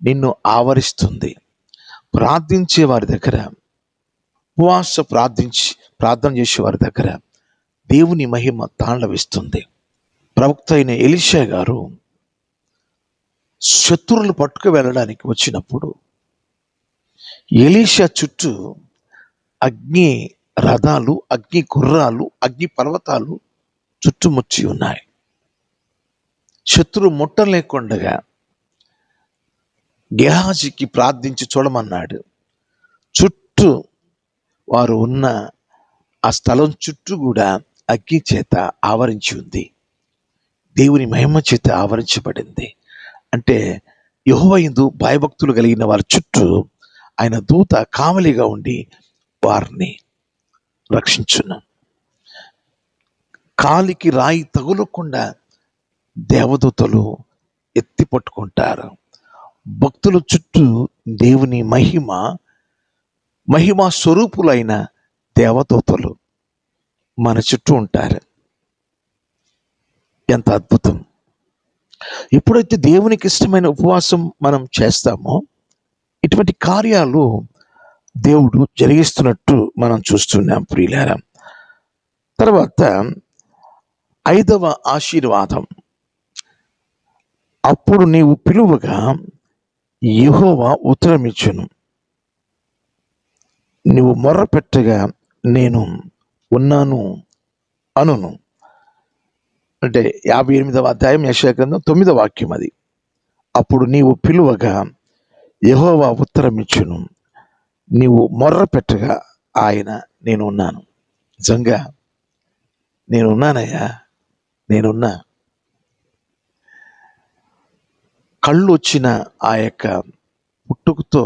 నిన్ను ఆవరిస్తుంది. ప్రార్థించే వారి దగ్గర, ప్రార్థన చేసే వారి దగ్గర దేవుని మహిమ తాండవిస్తుంది. ప్రవక్త అయిన ఎలీషా గారు శత్రువులు పట్టుకు వెళ్ళడానికి వచ్చినప్పుడు ఎలీషా చుట్టూ అగ్ని రథాలు, అగ్ని గుర్రాలు, అగ్ని పర్వతాలు చుట్టుముచ్చి ఉన్నాయి. శత్రువు ముట్టలేకుండగా గెహాజీకి ప్రార్థించి చూడమన్నాడు. చుట్టూ వారు ఉన్న ఆ స్థలం చుట్టూ కూడా అగ్ని చేత ఆవరించి ఉంది, దేవుని మహిమ చేత ఆవరించబడింది. అంటే యెహోవా యందు భయభక్తులు కలిగిన వారి చుట్టూ ఆయన దూత కావలిగా ఉండి వారిని రక్షించును. కాలికి రాయి తగులకుండా దేవదూతలు ఎత్తి పట్టుకుంటారు. భక్తుల చుట్టూ దేవుని మహిమా స్వరూపులైన దేవదూతలు మన చుట్టూ ఉంటారు. ఎంత అద్భుతం! ఎప్పుడైతే దేవునికి ఇష్టమైన ఉపవాసం మనం చేస్తామో ఇటువంటి కార్యాలు దేవుడు జరిగిస్తున్నట్టు మనం చూస్తున్నాం ప్రియులారా. తర్వాత 5వ ఆశీర్వాదం, అప్పుడు నీవు పిలువగా యెహోవా ఉత్తరమిచ్చును, నువ్వు మొర్ర పెట్టగా నేను ఉన్నాను అనును. అంటే 58వ అధ్యాయం యెషయా గ్రంథం 9వ వాక్యం అది. అప్పుడు నీవు పిలువగా యెహోవా ఉత్తరమిచ్చును, నీవు మొర్ర పెట్టగా ఆయన నేను ఉన్నాను. నిజంగా నేనున్నానయ్యా, నేనున్నా. కళ్ళు వచ్చిన ఆ యొక్క పుట్టుకతో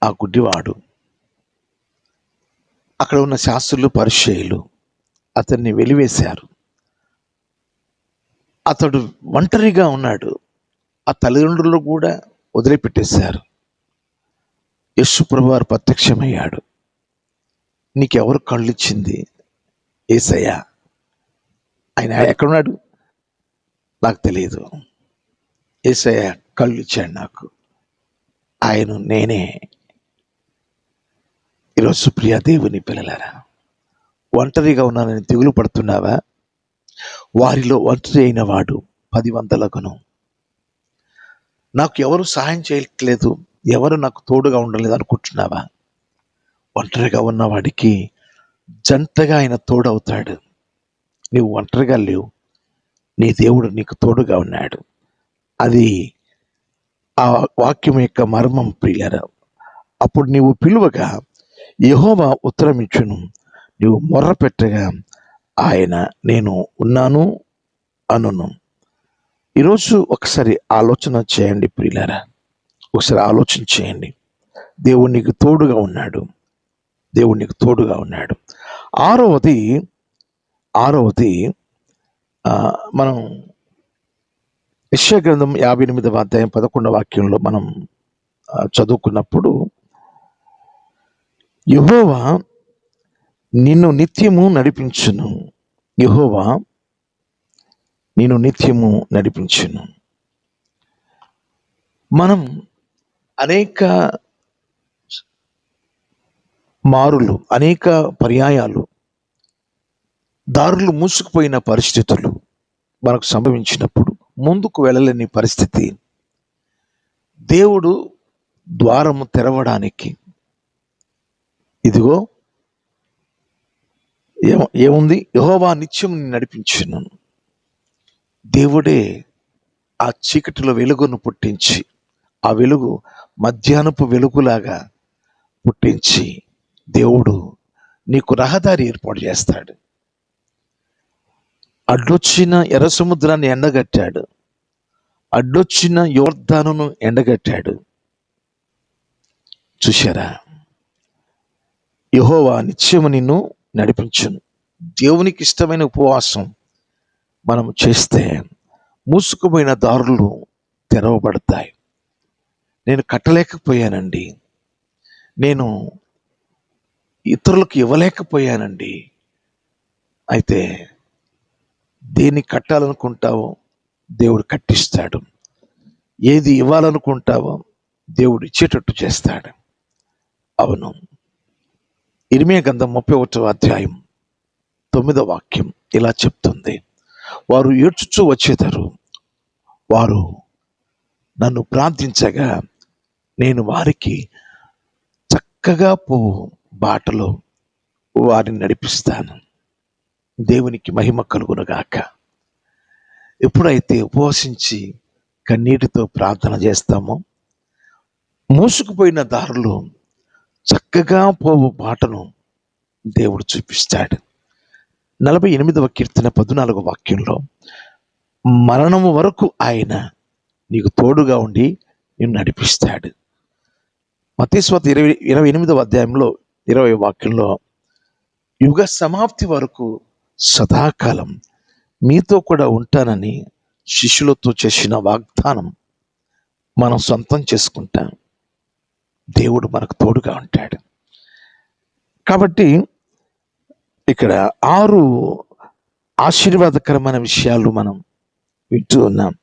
ఆ గుడ్డివాడు, అక్కడ ఉన్న శాస్త్రులు, పరిచయులు అతన్ని వెలివేశారు. అతడు ఒంటరిగా ఉన్నాడు. ఆ తల్లిదండ్రులు కూడా వదిలిపెట్టేశారు. యేసు ప్రభువారు ప్రత్యక్షమయ్యాడు. నీకెవరు కళ్ళు ఇచ్చింది? యేసయ్య. ఆయన ఎక్కడున్నాడు నాకు తెలియదు. యేసయ్య కళ్ళు ఇచ్చాడు నాకు, ఆయన నేనే. ఈరోజు ప్రియ దేవుని పిల్లలారా, ఒంటరిగా ఉన్నానని దిగులు పడుతున్నావా? వారిలో ఒంటరి అయిన వాడు 10 వందలకును. నాకు ఎవరు సహాయం చేయట్లేదు, ఎవరు నాకు తోడుగా ఉండలేదు అనుకుంటున్నావా? ఒంటరిగా ఉన్నవాడికి జంటగా ఆయన తోడవుతాడు. నీవు ఒంటరిగా లేవు, నీ దేవుడు నీకు తోడుగా ఉన్నాడు. అది ఆ వాక్యం యొక్క మర్మం ప్రియులారా. అప్పుడు నీవు పిలువగా యెహోవా ఉత్తరమిచ్చును, నీవు మొర్ర పెట్టగా ఆయన నేను ఉన్నాను అనును. ఈరోజు ఒకసారి ఆలోచన చేయండి ప్రియులారా, ఒకసారి ఆలోచన చేయండి. దేవుడు నీకు తోడుగా ఉన్నాడు, దేవుడు నీకు తోడుగా ఉన్నాడు. ఆరవది ఆరవది మనం యెషయా గ్రంథం 58వ అధ్యాయం 11వ వాక్యంలో మనం చదువుకున్నప్పుడు, యెహోవా నిన్ను నిత్యము నడిపించును, యెహోవా నిన్ను నిత్యము నడిపించును. మనం అనేక మారులు, అనేక పర్యాయాలు దారులు మూసుకుపోయిన పరిస్థితులు మనకు సంభవించినప్పుడు, ముందుకు వెళ్ళలేని పరిస్థితి, దేవుడు ద్వారము తెరవడానికి ఇదిగో ఏముంది, యెహోవా నిత్యం నడిపించును. దేవుడే ఆ చీకటిలో వెలుగును పుట్టించి, ఆ వెలుగు మధ్యాహ్నపు వెలుగులాగా పుట్టించి, దేవుడు నీకు రహదారి ఏర్పాటు చేస్తాడు. అడ్డొచ్చిన ఎర్ర సముద్రాన్ని ఎండగట్టాడు, అడ్డొచ్చిన యోర్దానును ఎండగట్టాడు. చూశారా? యెహోవా నిత్యము నిన్ను నడిపించును. దేవునికి ఇష్టమైన ఉపవాసం మనం చేస్తే మూసుకుపోయిన దారులు తెరవబడతాయి. నేను కట్టలేకపోయానండి, నేను ఇతరులకు ఇవ్వలేకపోయానండి. అయితే దేన్ని కట్టాలనుకుంటావో దేవుడు కట్టిస్తాడు, ఏది ఇవ్వాలనుకుంటావో దేవుడు ఇచ్చేటట్టు చేస్తాడు. అవును, ఇర్మీయా గ్రంథం 31వ అధ్యాయం 9వ వాక్యం ఇలా చెప్తుంది, వారు ఏడ్చుచూ వచ్చేదారు, వారు నన్ను ప్రార్థించగా నేను వారికి చక్కగా పోవు బాటలో వారిని నడిపిస్తాను. దేవునికి మహిమ కలుగునుగాక. ఎప్పుడైతే ఉపవసించి కన్నీటితో ప్రార్థన చేస్తామో, మూసుకుపోయిన దారులు చక్కగా పోవు బాటను దేవుడు చూపిస్తాడు. 48వ కీర్తన 14వ వాక్యంలో, మరణము వరకు ఆయన నీకు తోడుగా ఉండి నిన్ను నడిపిస్తాడు. మత్తయి సువార్త 28వ అధ్యాయంలో 20వ వాక్యంలో, యుగ సమాప్తి వరకు సదాకాలం మీతో కూడా ఉంటానని శిష్యులతో చేసిన వాగ్దానం మనం సొంతం చేసుకుంటాం. దేవుడు మనకు తోడుగా ఉంటాడు. కాబట్టి ఇక్కడ 6 ఆశీర్వాదకరమైన విషయాలు మనం వింటూ ఉన్నాం.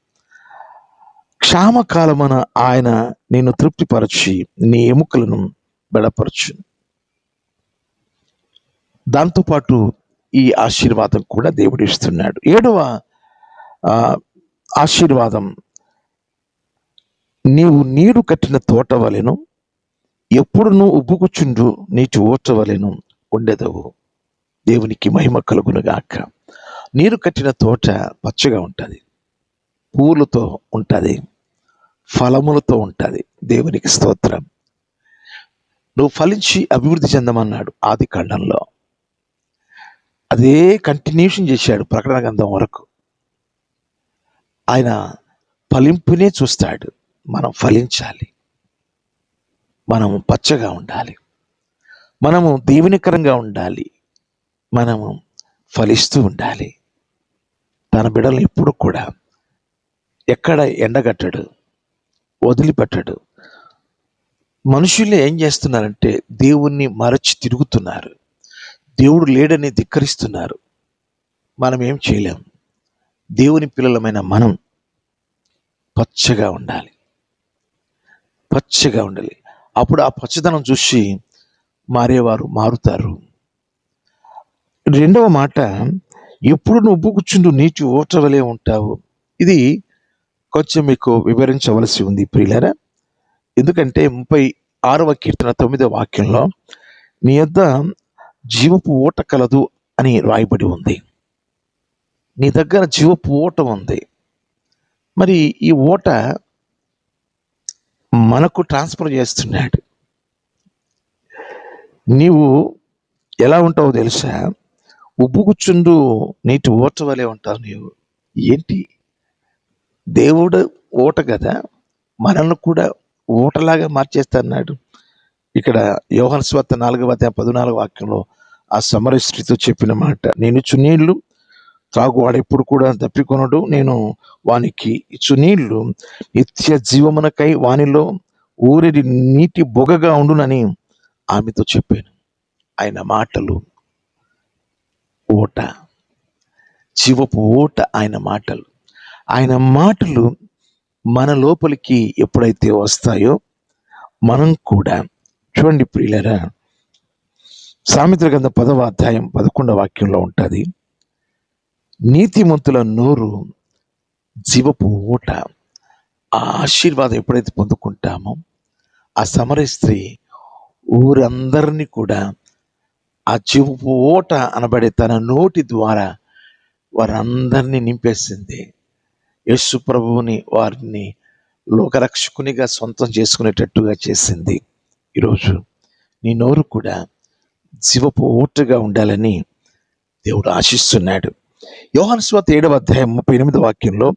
క్షామకాలమున ఆయన నిన్ను తృప్తిపరచి నీ ఎముకలను బలపరచు. దాంతోపాటు ఈ ఆశీర్వాదం కూడా దేవుడు ఇస్తున్నాడు. 7వ ఆశీర్వాదం, నీవు నీరు కట్టిన తోట వలెను, ఎప్పుడు నువ్వు ఉబ్బుకుచుండు నీటి ఊట వలెను ఉండెదవు. దేవునికి మహిమ కలుగునుగాక. నీరు కట్టిన తోట పచ్చగా ఉంటుంది, పూలతో ఉంటుంది, ఫలములతో ఉంటుంది. దేవునికి స్తోత్రం. నువ్వు ఫలించి అభివృద్ధి చెందమన్నాడు ఆది కాండంలో. అదే కంటిన్యూషన్ చేశాడు ప్రకటన గ్రంథం వరకు. ఆయన ఫలింపునే చూస్తాడు. మనం ఫలించాలి, మనము పచ్చగా ఉండాలి, మనము దీవెనకరంగా ఉండాలి, మనము ఫలిస్తూ ఉండాలి. తన బిడ్డలు ఎప్పుడు కూడా ఎక్కడ ఎండగట్టడు, వదిలిపెట్టడు. మనుషులు ఏం చేస్తున్నారంటే దేవుణ్ణి మరచి తిరుగుతున్నారు, దేవుడు లేడని ధిక్కరిస్తున్నారు. మనం ఏం చేయలేం. దేవుని పిల్లలమైన మనం పచ్చగా ఉండాలి, పచ్చగా ఉండాలి. అప్పుడు ఆ పచ్చదనం చూసి మారేవారు మారుతారు. 2వ మాట, ఎప్పుడు నువ్వు ఉబ్బుకుచుండు నీటి ఊట వలె ఉంటావు. ఇది కొంచెం మీకు వివరించవలసి ఉంది ప్రియులారా. ఎందుకంటే 36వ కీర్తన 9వ వాక్యంలో, నీ యొద్ద జీవపు ఊట కలదు అని రాయబడి ఉంది. నీ దగ్గర జీవపు ఊట ఉంది. మరి ఈ ఊట మనకు ట్రాన్స్ఫర్ చేస్తున్నాడు. నీవు ఎలా ఉంటావో తెలుసా? ఉబ్బుకుచుండు నీటి ఊట వలె ఉంటావు నీవు. ఏంటి? దేవుడు ఊట కదా, మనల్ని కూడా ఊటలాగా మార్చేస్తాడు. ఇక్కడ యోహాను సువార్త 4:14 వాక్యంలో ఆ సమరయ స్త్రీతో చెప్పిన మాట, నేను ఇచ్చు నీళ్లు త్రాగువాడు ఎప్పుడు కూడా తప్పికొనడు, నేను వానికి ఇచ్చు నీళ్లు నిత్య జీవమునకై వానిలో ఊరిడి నీటి బొగగా ఉండునని ఆమెతో చెప్పాను. ఆయన మాటలు ఊట, జీవపు ఊట ఆయన మాటలు. ఆయన మాటలు మన లోపలికి ఎప్పుడైతే వస్తాయో మనం కూడా, చూడండి ప్రియులారా, సామెతల గ్రంథం 10వ అధ్యాయం 11వ వాక్యంలో ఉంటుంది, నీతిమంతుల నోరు జీవపు ఊట. ఆ ఆశీర్వాదం ఎప్పుడైతే పొందుకుంటామో, ఆ సమరయ స్త్రీ ఊరందరినీ కూడా ఆ జీవపు ఊట అనబడే తన నోటి ద్వారా వారందరినీ నింపేసింది. యేసు ప్రభువుని వారిని లోకరక్షకునిగా సొంతం చేసుకునేటట్టుగా చేసింది. ఈరోజు నీ నోరు కూడా జీవపు ఊటగా ఉండాలని దేవుడు ఆశిస్తున్నాడు. యోహాను సువార్త 7వ అధ్యాయం 38వ వాక్యంలో,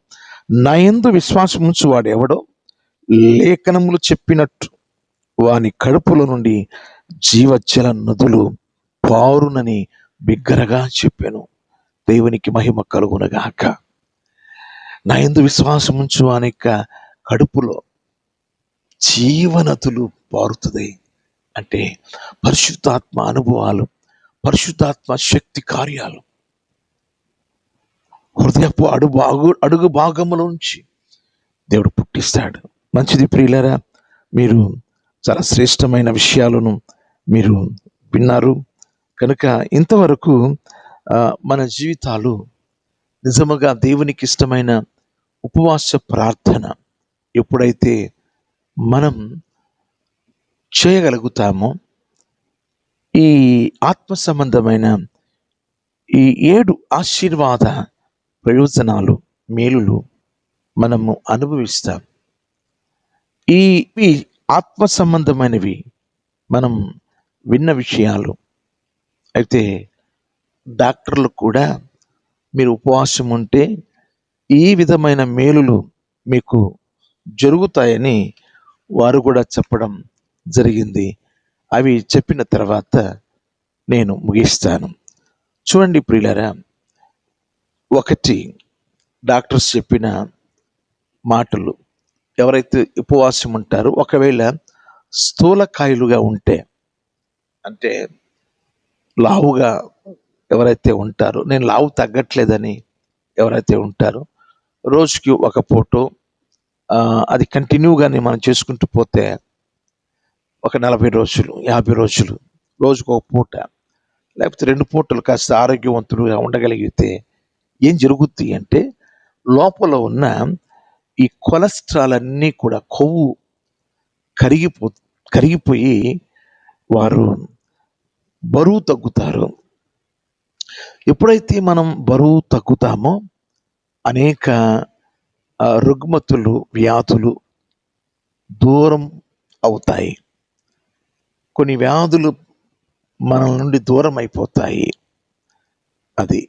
నా యందు విశ్వాసం ఉంచు వాడు ఎవడో లేఖనములు చెప్పినట్టు వాని కడుపులో నుండి జీవజల నదులు పారునని బిగ్గరగా చెప్పాను. దేవునికి మహిమ కలుగునగాక. నా యందు విశ్వాసం ఉంచు వాని యొక్క కడుపులో జీవనదులు పారుతుంది. అంటే పరిశుద్ధాత్మ అనుభవాలు, పరిశుద్ధాత్మ శక్తి కార్యాలు హృదయపు అడుగు భాగములోంచి దేవుడు పుట్టిస్తాడు. మంచిది ప్రియులారా, మీరు చాలా శ్రేష్టమైన విషయాలను మీరు విన్నారు కనుక ఇంతవరకు మన జీవితాలు నిజముగా దేవునికి ఇష్టమైన ఉపవాస ప్రార్థన ఎప్పుడైతే మనం చేయగలుగుతామో, ఈ ఆత్మ సంబంధమైన ఈ 7 ఆశీర్వాద ప్రయోజనాలు, మేలులు మనము అనుభవిస్తాం. ఈ ఆత్మ సంబంధమైనవి మనం విన్న విషయాలు అయితే డాక్టర్లు కూడా మీరు ఉపవాసం ఉంటే ఈ విధమైన మేలులు మీకు జరుగుతాయని వారు కూడా చెప్పడం జరిగింది. అవి చెప్పిన తర్వాత నేను ముగిస్తాను. చూడండి ప్రియులారా, ఒకటి డాక్టర్స్ చెప్పిన మాటలు, ఎవరైతే ఉపవాసం ఉంటారో ఒకవేళ స్థూలకాయులుగా ఉంటే, అంటే లావుగా ఎవరైతే ఉంటారో, నేను లావు తగ్గట్లేదని ఎవరైతే ఉంటారో, రోజుకి ఒక పూట అది కంటిన్యూగానే మనం చేసుకుంటూ పోతే ఒక 40 రోజులు 50 రోజులు రోజుకు ఒక పూట లేకపోతే 2 పూటలు కాస్త ఆరోగ్యవంతులుగా ఉండగలిగితే ఏం జరుగుద్ది అంటే, లోపల ఉన్న ఈ కొలెస్ట్రాల్ అన్నీ కూడా కొవ్వు కరిగిపోయి వారు బరువు తగ్గుతారు. ఎప్పుడైతే మనం బరువు తగ్గుతామో అనేక రుగ్మతులు, వ్యాధులు దూరం అవుతాయి. కొన్ని వ్యాధులు మన నుండి దూరం అయిపోతాయి. అది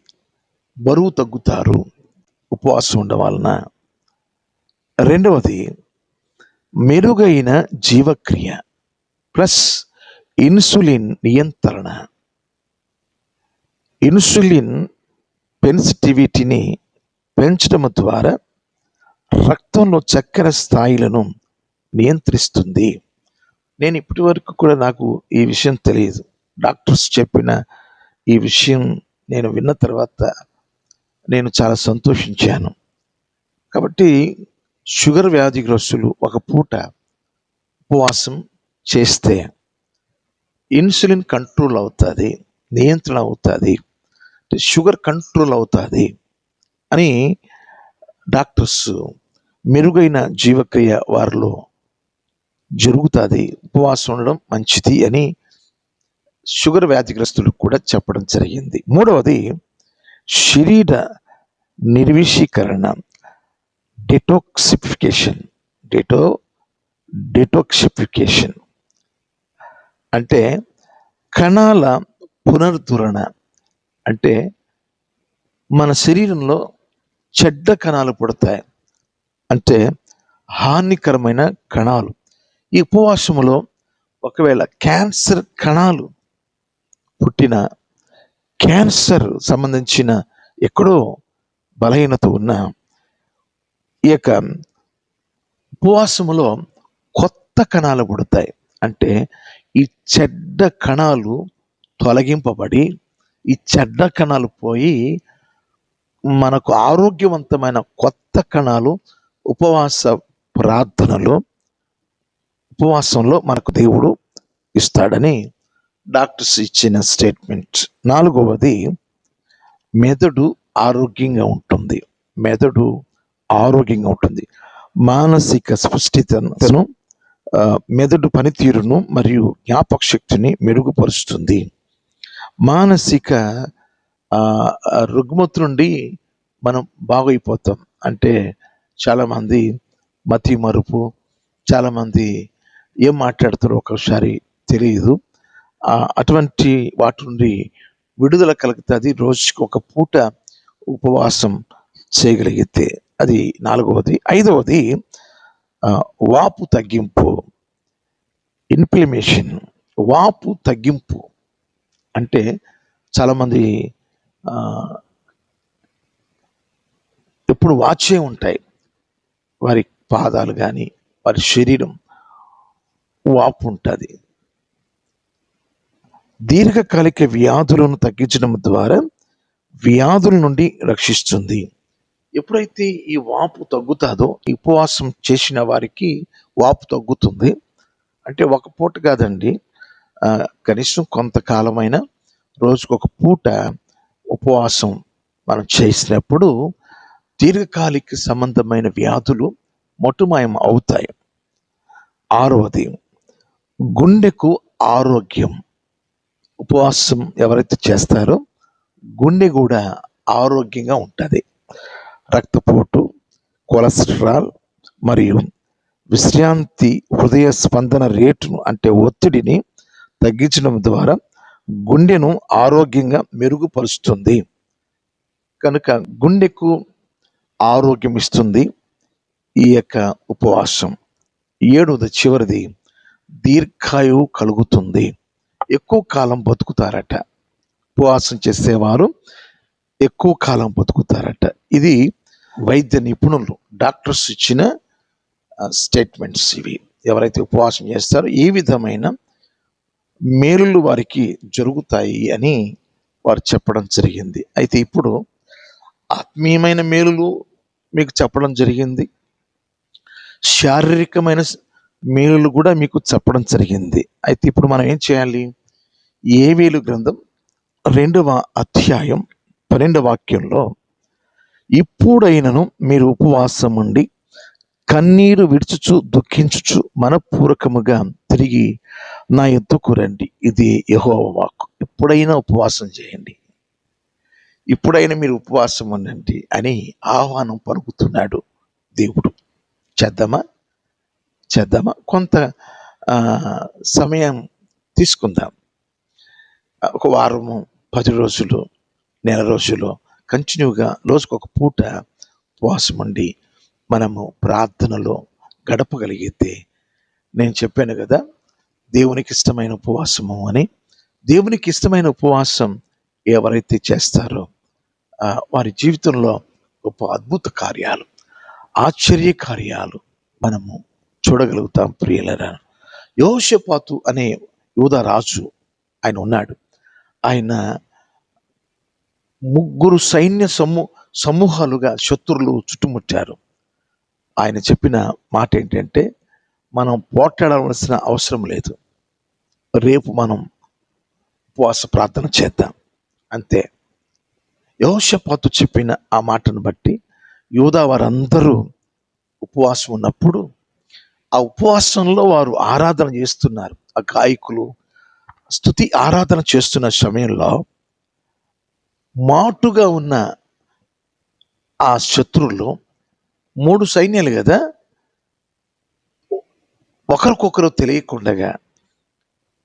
బరువు తగ్గుతారు ఉపవాసం ఉండడం వలన. రెండవది మెరుగైన జీవక్రియ ప్లస్ ఇన్సులిన్ నియంత్రణ. ఇన్సులిన్ సెన్సిటివిటీని పెంచడం ద్వారా రక్తంలో చక్కెర స్థాయిలను నియంత్రిస్తుంది. నేను ఇప్పటి వరకు కూడా నాకు ఈ విషయం తెలియదు. డాక్టర్స్ చెప్పిన ఈ విషయం నేను విన్న తర్వాత నేను చాలా సంతోషించాను. కాబట్టి షుగర్ వ్యాధిగ్రస్తులు ఒక పూట ఉపవాసం చేస్తే ఇన్సులిన్ కంట్రోల్ అవుతుంది, నియంత్రణ అవుతుంది, షుగర్ కంట్రోల్ అవుతుంది అని డాక్టర్స్ మెరుగైన జీవక్రియ వారిలో జరుగుతుంది, ఉపవాసం ఉండడం మంచిది అని షుగర్ వ్యాధిగ్రస్తులకు కూడా చెప్పడం జరిగింది. మూడవది శరీర నిర్విషీకరణ, డెటాక్సిఫికేషన్. అంటే కణాల పునరుద్ధరణ అంటే మన శరీరంలో చెడ్డ కణాలు పుడతాయి, అంటే హానికరమైన కణాలు. ఈ ఉపవాసములో ఒకవేళ క్యాన్సర్ కణాలు పుట్టిన, క్యాన్సర్ సంబంధించిన ఎక్కడో బలహీనత ఉన్న ఈ యొక్క ఉపవాసములో కొత్త కణాలు పుడతాయి. అంటే ఈ చెడ్డ కణాలు తొలగింపబడి, ఈ చెడ్డ కణాలు పోయి మనకు ఆరోగ్యవంతమైన కొత్త కణాలు ఉపవాస ప్రార్థనలో, ఉపవాసంలో మనకు దేవుడు ఇస్తాడని డాక్టర్స్ ఇచ్చిన స్టేట్మెంట్. 4వది, మెదడు ఆరోగ్యంగా ఉంటుంది. మెదడు ఆరోగ్యంగా ఉంటుంది. మానసిక స్పష్టతను, మెదడు పనితీరును మరియు జ్ఞాపక శక్తిని మెరుగుపరుస్తుంది. మానసిక రుగ్మత నుండి మనం బాగైపోతాం. అంటే చాలామంది మతి మరుపు, చాలామంది ఏం మాట్లాడతారో ఒకసారి తెలియదు. అటువంటి వాటి నుండి విడుదల కలుగుతుంది రోజుకి ఒక పూట ఉపవాసం చేయగలిగితే. అది 4వది. 5వది, వాపు తగ్గింపు, ఇన్ఫ్లమేషన్. వాపు తగ్గింపు అంటే చాలామంది ఎప్పుడు వాచే ఉంటాయి, వారి పాదాలు కానీ వారి శరీరం వాపు ఉంటుంది. దీర్ఘకాలిక వ్యాధులను తగ్గించడం ద్వారా వ్యాధుల నుండి రక్షిస్తుంది. ఎప్పుడైతే ఈ వాపు తగ్గుతుందో, ఈ ఉపవాసం చేసిన వారికి వాపు తగ్గుతుంది. అంటే ఒక పూట కాదండి, కనీసం కొంతకాలమైన రోజుకు ఒక పూట ఉపవాసం మనం చేసినప్పుడు దీర్ఘకాలిక సంబంధమైన వ్యాధులు మొట్టుమాయం అవుతాయి. 6వది, గుండెకు ఆరోగ్యం. ఉపవాసం ఎవరైతే చేస్తారో గుండె కూడా ఆరోగ్యంగా ఉంటుంది. రక్తపోటు, కొలెస్ట్రాల్ మరియు విశ్రాంతి హృదయ స్పందన రేటును, అంటే ఒత్తిడిని తగ్గించడం ద్వారా గుండెను ఆరోగ్యంగా మెరుగుపరుస్తుంది. కనుక గుండెకు ఆరోగ్యం ఇస్తుంది ఈ యొక్క ఉపవాసం. 7వది, చివరిది, దీర్ఘాయువు కలుగుతుంది. ఎక్కువ కాలం బతుకుతారట. ఉపవాసం చేసేవారు ఎక్కువ కాలం బతుకుతారట. ఇది వైద్య నిపుణులు, డాక్టర్స్ ఇచ్చిన స్టేట్మెంట్స్ ఇవి. ఎవరైతే ఉపవాసం చేస్తారో ఏ విధమైన మేలులు వారికి జరుగుతాయి అని వారు చెప్పడం జరిగింది. అయితే ఇప్పుడు ఆత్మీయమైన మేలులు మీకు చెప్పడం జరిగింది, శారీరకమైన మేలులు కూడా మీకు చెప్పడం జరిగింది. అయితే ఇప్పుడు మనం ఏం చేయాలి? యోవేలు గ్రంథం 2వ అధ్యాయం 12వ వాక్యంలో, ఇప్పుడైనను మీరు ఉపవాసం ఉండి కన్నీరు విడుచుచు దుఃఖించుచు మనపూర్వకముగా తిరిగి నా యొద్దకు రండి. ఇది యెహోవా వాక్కు. ఎప్పుడైనా ఉపవాసం చేయండి, ఇప్పుడైనా మీరు ఉపవాసం ఉండండి అని ఆహ్వానం పలుకుతున్నాడు దేవుడు. చేద్దామా? కొంత సమయం తీసుకుందాం. ఒక వారము, 10 రోజులు, నెల రోజులు కంటిన్యూగా రోజుకు ఒక పూట ఉపవాసం ఉండి మనము ప్రార్థనలో గడపగలిగితే, నేను చెప్పాను కదా దేవునికి ఇష్టమైన ఉపవాసము అని. దేవునికి ఇష్టమైన ఉపవాసం ఎవరైతే చేస్తారో వారి జీవితంలో గొప్ప అద్భుత కార్యాలు, ఆశ్చర్య కార్యాలు మనము చూడగలుగుతాం. ప్రియులరా, యెహోషాపాతు అనే యూదా రాజు ఆయన ఉన్నాడు. ఆయన 3 సైన్య సమూహాలుగా శత్రువులు చుట్టుముట్టారు. ఆయన చెప్పిన మాట ఏంటంటే, మనం పోట్లాడవలసిన అవసరం లేదు, రేపు మనం ఉపవాస ప్రార్థన చేద్దాం అంతే. యెహోషాపాతు చెప్పిన ఆ మాటను బట్టి యూదా వారందరూ ఉపవాసం ఉన్నప్పుడు, ఆ ఉపవాసంలో వారు ఆరాధన చేస్తున్నారు. ఆ గాయకులు స్తుతి ఆరాధన చేస్తున్న సమయంలో మాటుగా ఉన్న ఆ శత్రువులు 3 సైన్యాలు కదా, ఒకరికొకరు తెలియకుండగా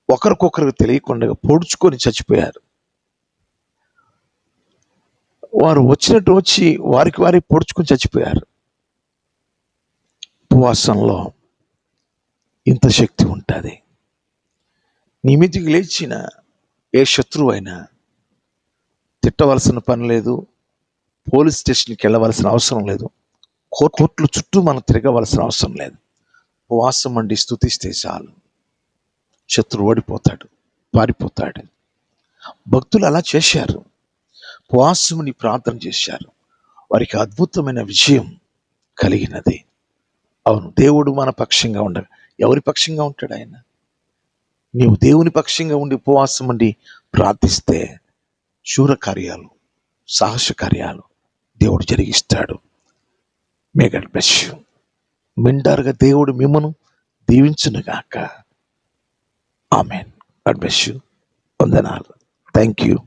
ఒకరికొకరికి తెలియకుండా పొడుచుకొని చచ్చిపోయారు. వారు వచ్చినట్టు వచ్చి వారికి వారి పొడుచుకొని చచ్చిపోయారు. ఉపవాసంలో ఇంత శక్తి ఉంటుంది. నీ మీదికి లేచిన ఏ శత్రువు అయినా తిట్టవలసిన పని లేదు, పోలీస్ స్టేషన్కి వెళ్ళవలసిన అవసరం లేదు, కోర్టుల చుట్టూ మనం తిరగవలసిన అవసరం లేదు. ఉపవాసం అండి స్తుతిస్తే చాలు, శత్రువు ఓడిపోతాడు, పారిపోతాడు. భక్తులు అలా చేశారు, ఉపవాసముని ప్రార్థన చేశారు, వారికి అద్భుతమైన విజయం కలిగినది. అవును, దేవుడు మన పక్షంగా ఉండ, ఎవరి పక్షంగా ఉంటాడు ఆయన? నీవు దేవుని పక్షంగా ఉండి ఉపవాసం అండి ప్రార్థిస్తే శూర కార్యాలు, సాహస కార్యాలు దేవుడు జరిగిస్తాడు. May God bless you. మెండారుగా దేవుడు మిమ్మను దీవించునుగాక. ఆమెన్. God bless you. వందనాలు. Thank you.